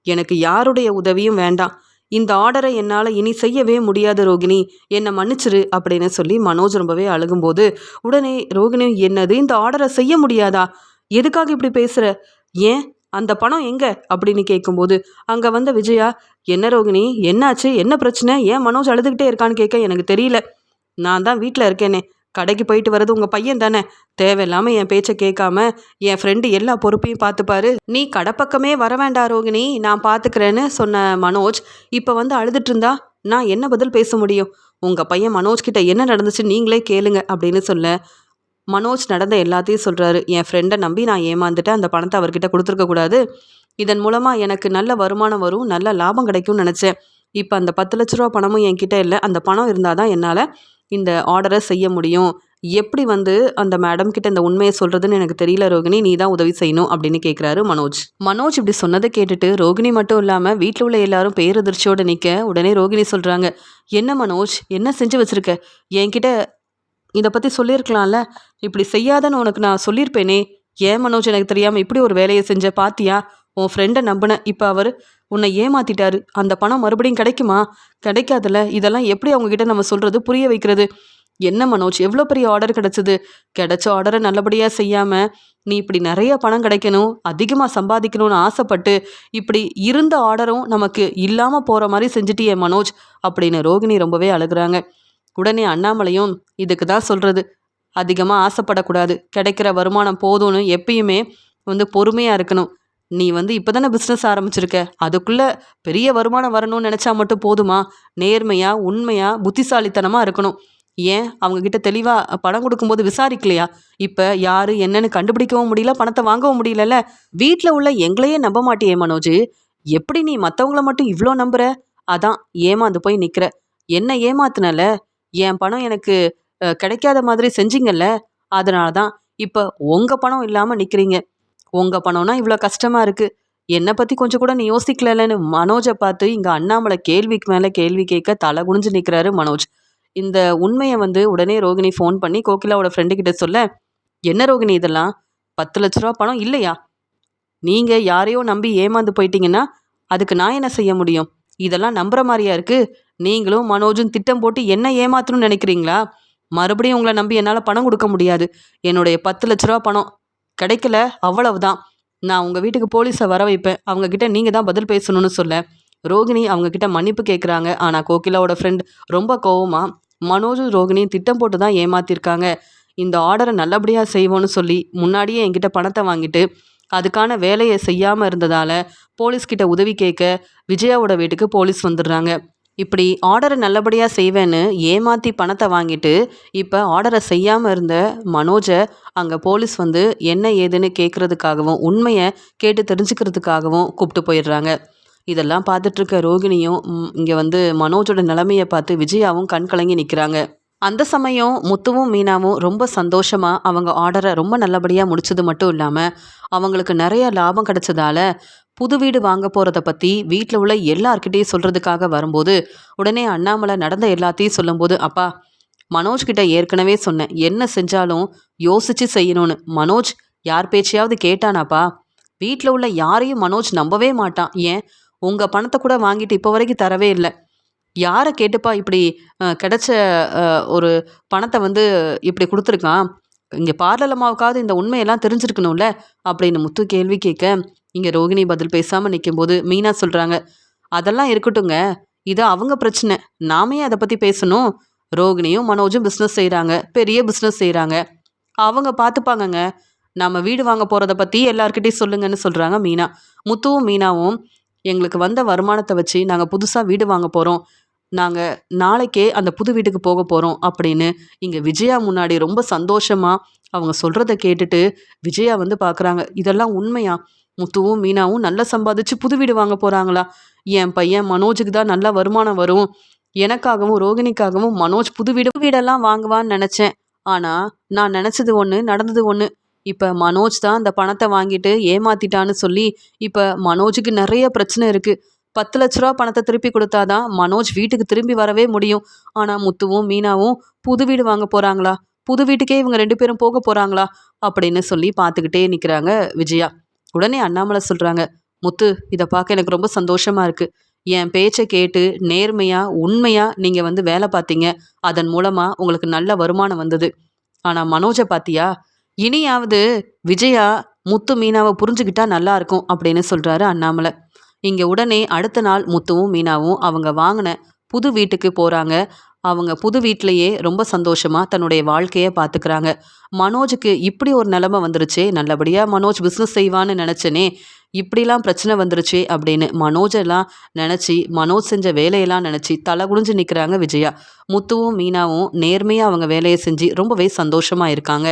எனக்கு யாருடைய உதவியும் வேண்டாம். இந்த ஆர்டரை என்னால் இனி செய்யவே முடியாது ரோகிணி, என்னை மன்னிச்சிரு அப்படின்னு சொல்லி மனோஜ் ரொம்பவே அழுகும்போது உடனே ரோகிணி, என்னது இந்த ஆர்டரை செய்ய முடியாதா? எதுக்காக இப்படி பேசுற? ஏன் அந்த பணம் எங்க அப்படின்னு கேட்கும்போது அங்கே வந்த விஜயா, என்ன ரோகிணி, என்னாச்சு, என்ன பிரச்சனை, ஏன் மனோஜ் அழுதுகிட்டே இருக்கான்னு கேட்க, எனக்கு தெரியல, நான் தான் வீட்டில் இருக்கேனே, கடைக்கு போயிட்டு வர்றது உங்கள் பையன் தானே, தேவையில்லாமல் என் பேச்சை கேட்காம என் ஃப்ரெண்டு எல்லா பொறுப்பையும் பார்த்துப்பாரு, நீ கடை பக்கமே வர வேண்டாம் ரோகிணி, நான் பார்த்துக்கிறேன்னு சொன்ன மனோஜ் இப்போ வந்து அழுதுட்டு இருந்தா நான் என்ன பதில் பேச முடியும்? உங்கள் பையன் மனோஜ் கிட்ட என்ன நடந்துச்சு நீங்களே கேளுங்க அப்படின்னு சொல்ல மனோஜ் நடந்த எல்லாத்தையும் சொல்கிறாரு. என் ஃப்ரெண்டை நம்பி நான் ஏமாந்துட்டேன், அந்த பணத்தை அவர்கிட்ட கொடுத்துருக்கக்கூடாது, இதன் மூலமாக எனக்கு நல்ல வருமானம் வரும், நல்ல லாபம் கிடைக்கும்னு நினச்சேன். இப்போ அந்த 10 லட்ச ரூபா பணமும் என்கிட்ட இல்லை, அந்த பணம் இருந்தால் தான் என்னால் இந்த ஆர்டரை செய்ய முடியும். எப்படி வந்து அந்த மேடம் கிட்ட இந்த உண்மையை சொல்கிறதுன்னு எனக்கு தெரியல ரோகிணி, நீ தான் உதவி செய்யணும் அப்படின்னு கேட்குறாரு மனோஜ். மனோஜ் இப்படி சொன்னதை கேட்டுட்டு ரோகிணி மட்டும் இல்லாமல் வீட்டில் உள்ள எல்லாரும் பேரதிர்ச்சியோடு நிற்க உடனே ரோகிணி சொல்கிறாங்க, என்ன மனோஜ், என்ன செஞ்சு வச்சுருக்க? என்கிட்ட இதை பற்றி சொல்லியிருக்கலாம்ல, இப்படி செய்யாதன்னு உனக்கு நான் சொல்லியிருப்பேனே, ஏன் மனோஜ் எனக்கு தெரியாமல் இப்படி ஒரு வேலையை செஞ்ச பாத்தியா? உன் ஃப்ரெண்டை நம்பின, இப்போ அவர் உன்னை ஏமாத்திட்டாரு, அந்த பணம் மறுபடியும் கிடைக்குமா? கிடைக்காதுல்ல, இதெல்லாம் எப்படி அவங்கக்கிட்ட நம்ம சொல்கிறது, புரிய வைக்கிறது? என்ன மனோஜ், எவ்வளோ பெரிய ஆர்டர் கிடச்சிது, கிடைச்ச ஆர்டரை நல்லபடியாக செய்யாமல் நீ இப்படி நிறைய பணம் கிடைக்கணும், அதிகமாக சம்பாதிக்கணும்னு ஆசைப்பட்டு இப்படி இருந்த ஆர்டரும் நமக்கு இல்லாமல் போகிற மாதிரி செஞ்சுட்டியே மனோஜ் அப்படின்னு ரோகிணி ரொம்பவே அழுகுறாங்க. உடனே அண்ணாமலையும், இதுக்கு தான் சொல்கிறது, அதிகமாக ஆசைப்படக்கூடாது, கிடைக்கிற வருமானம் போதும்னு எப்பயுமே வந்து பொறுமையாக இருக்கணும். நீ வந்து இப்போ தானே பிஸ்னஸ் ஆரம்பிச்சிருக்க, அதுக்குள்ளே பெரிய வருமானம் வரணும்னு நினச்சா மட்டும் போதுமா? நேர்மையாக, உண்மையாக, புத்திசாலித்தனமாக இருக்கணும். ஏன் அவங்கக்கிட்ட தெளிவாக பணம் கொடுக்கும்போது விசாரிக்கலையா? இப்போ யார் என்னன்னு கண்டுபிடிக்கவும் முடியல, பணத்தை வாங்கவும் முடியலல்ல. வீட்டில் உள்ள எங்களையே நம்ப மாட்டியே மனோஜ், எப்படி நீ மற்றவங்கள மட்டும் இவ்வளோ நம்புற? அதான் ஏமாந்து போய் நிற்கிற. என்ன ஏமாத்துனல, என் பணம் எனக்கு கிடைக்காத மாதிரி செஞ்சீங்கல்ல, அதனால தான் இப்போ உங்கள் பணம் இல்லாமல் நிற்கிறீங்க. உங்கள் பணம்னா இவ்வளோ கஷ்டமாக இருக்குது, என்னை பற்றி கொஞ்சம் கூட நீ யோசிக்கலன்னு மனோஜை பார்த்து இங்கே அண்ணாமலை கேள்விக்கு மேலே கேள்வி கேட்க தலை குனிஞ்சு நிற்கிறாரு மனோஜ். இந்த உண்மையை வந்து உடனே ரோகிணி ஃபோன் பண்ணி கோகிலாவோட ஃப்ரெண்டு கிட்ட சொல்ல, என்ன ரோகிணி இதெல்லாம் 10 லட்ச ரூபா பணம் இல்லையா? நீங்கள் யாரையோ நம்பி ஏமாந்து போயிட்டீங்கன்னா அதுக்கு நான் என்ன செய்ய முடியும்? இதெல்லாம் நம்புற மாதிரியா இருக்குது? நீங்களும் மனோஜும் திட்டம் போட்டு என்ன ஏமாத்தணும்னு நினைக்கிறீங்களா? மறுபடியும் உங்களை நம்பி என்னால் பணம் கொடுக்க முடியாது. என்னுடைய 10 லட்ச ரூபா பணம் கிடைக்கல, அவ்வளவுதான். நான் உங்கள் வீட்டுக்கு போலீஸை வர வைப்பேன், அவங்கக்கிட்ட நீங்கள் தான் பதில் பேசணும்னு சொல்ல ரோகிணி அவங்கக்கிட்ட மன்னிப்பு கேட்குறாங்க. ஆனால் கோகிலாவோட ஃப்ரெண்ட் ரொம்ப கோவமாக, மனோஜும் ரோகிணியும் திட்டம் போட்டு தான் ஏமாத்திருக்காங்க, இந்த ஆர்டரை நல்லபடியாக செய்வோன்னு சொல்லி முன்னாடியே என்கிட்ட பணத்தை வாங்கிட்டு அதுக்கான வேலையை செய்யாமல் இருந்ததால் போலீஸ்கிட்ட உதவி கேட்க விஜயாவோட வீட்டுக்கு போலீஸ் வந்துடுறாங்க. இப்படி ஆர்டரை நல்லபடியாக செய்வேன்னு ஏமாற்றி பணத்தை வாங்கிட்டு இப்போ ஆர்டரை செய்யாமல் இருந்த மனோஜை அங்கே போலீஸ் வந்து என்ன ஏதுன்னு கேட்குறதுக்காகவும் உண்மையை கேட்டு தெரிஞ்சுக்கிறதுக்காகவும் கூப்பிட்டு போயிடுறாங்க. இதெல்லாம் பார்த்துட்ருக்க ரோகிணியும் இங்கே வந்து மனோஜோட நிலைமையை பார்த்து விஜயாவும் கண் கலங்கி நிற்கிறாங்க. அந்த சமயம் முத்துவும் மீனாவும் ரொம்ப சந்தோஷமாக அவங்க ஆர்டரை ரொம்ப நல்லபடியாக முடிச்சது மட்டும் இல்லாமல் அவங்களுக்கு நிறைய லாபம் கிடைச்சதால புது வீடு வாங்க போகிறத பற்றி வீட்டில் உள்ள எல்லார்கிட்டையும் சொல்கிறதுக்காக வரும்போது உடனே அண்ணாமலை நடந்த எல்லாத்தையும் சொல்லும்போது, அப்பா, மனோஜ் கிட்ட ஏற்கனவே சொன்னேன், என்ன செஞ்சாலும் யோசித்து செய்யணும்னு. மனோஜ் யார் பேச்சையாவது கேட்டானாப்பா? வீட்டில் உள்ள யாரையும் மனோஜ் நம்பவே மாட்டான். ஏன் உங்கள் பணத்தை கூட வாங்கிட்டு இப்போ வரைக்கும் தரவே இல்லை. யாரை கேட்டுப்பா இப்படி கிடைச்ச ஒரு பணத்தை வந்து இப்படி கொடுத்துருக்கான்? இங்கே பார்லர் அம்மாவுக்காவது இந்த உண்மையெல்லாம் தெரிஞ்சிருக்கணும்ல அப்படின்னு முத்து கேள்வி கேட்க இங்கே ரோகிணி பதில் பேசாமல் நிற்கும்போது மீனா சொல்கிறாங்க, அதெல்லாம் இருக்கட்டுங்க, இது அவங்க பிரச்சனை, நாமே அதை பற்றி பேசணும். ரோகிணியும் மனோஜும் பிஸ்னஸ் செய்கிறாங்க, பெரிய பிஸ்னஸ் செய்கிறாங்க, அவங்க பார்த்துப்பாங்கங்க. நம்ம வீடு வாங்க போகிறத பற்றி எல்லார்கிட்டையும் சொல்லுங்கன்னு சொல்கிறாங்க மீனா. முத்துவும் மீனாவும், எங்களுக்கு வந்த வருமானத்தை வச்சு நாங்கள் புதுசாக வீடு வாங்க போகிறோம், நாங்கள் நாளைக்கே அந்த புது வீட்டுக்கு போக போகிறோம் அப்படின்னு இங்கே விஜயா முன்னாடி ரொம்ப சந்தோஷமாக அவங்க சொல்கிறத கேட்டுட்டு விஜயா வந்து பார்க்குறாங்க. இதெல்லாம் உண்மையா? முத்துவும் மீனாவும் நல்லா சம்பாதிச்சு புது வீடு வாங்க போகிறாங்களா? என் பையன் மனோஜுக்கு தான் நல்ல வருமானம் வரும், எனக்காகவும் ரோகிணிக்காகவும் மனோஜ் புது வீடெல்லாம் வாங்குவான்னு நினச்சேன். ஆனால் நான் நினச்சது ஒன்று, நடந்தது ஒன்று. இப்போ மனோஜ் தான் அந்த பணத்தை வாங்கிட்டு ஏமாத்திட்டான்னு சொல்லி இப்போ மனோஜுக்கு நிறைய பிரச்சனை இருக்குது. 10 லட்ச ரூபா பணத்தை திருப்பி கொடுத்தாதான் மனோஜ் வீட்டுக்கு திரும்பி வரவே முடியும். ஆனால் முத்துவும் மீனாவும் புது வீடு வாங்க போகிறாங்களா? புது வீட்டுக்கே இவங்க 2 பேரும் போக போகிறாங்களா அப்படின்னு சொல்லி பார்த்துக்கிட்டே நிற்கிறாங்க விஜயா. உடனே அண்ணாமலை சொல்கிறாங்க, முத்து, இதை பார்க்க எனக்கு ரொம்ப சந்தோஷமா இருக்கு. என் பேச்சை கேட்டு நேர்மையா உண்மையா நீங்க வந்து வேலை பார்த்தீங்க. அதன் மூலமா உங்களுக்கு நல்ல வருமானம் வந்தது. ஆனா மனோஜை பாத்தியா? இனியாவது விஜயா முத்து மீனாவை புரிஞ்சுக்கிட்டா நல்லா இருக்கும் அப்படின்னு சொல்றாரு அண்ணாமலை. இங்க உடனே அடுத்த நாள் முத்துவும் மீனாவும் அவங்க வாங்கின புது வீட்டுக்கு போறாங்க. அவங்க புது வீட்டிலேயே ரொம்ப சந்தோஷமா தன்னுடைய வாழ்க்கைய பார்த்துக்கிறாங்க. மனோஜுக்கு இப்படி ஒரு நிலைமை வந்துருச்சே, நல்லபடியா மனோஜ் பிஸ்னஸ் செய்வான்னு நினைச்சனே, இப்படிலாம் பிரச்சனை வந்துருச்சே அப்படின்னு மனோஜெல்லாம் நினச்சி, மனோஜ் செஞ்ச வேலையெல்லாம் நினச்சி தலை குனிஞ்சு நிற்கிறாங்க விஜயா. முத்துவும் மீனாவும் நேர்மையாக அவங்க வேலையை செஞ்சு ரொம்பவே சந்தோஷமா இருக்காங்க.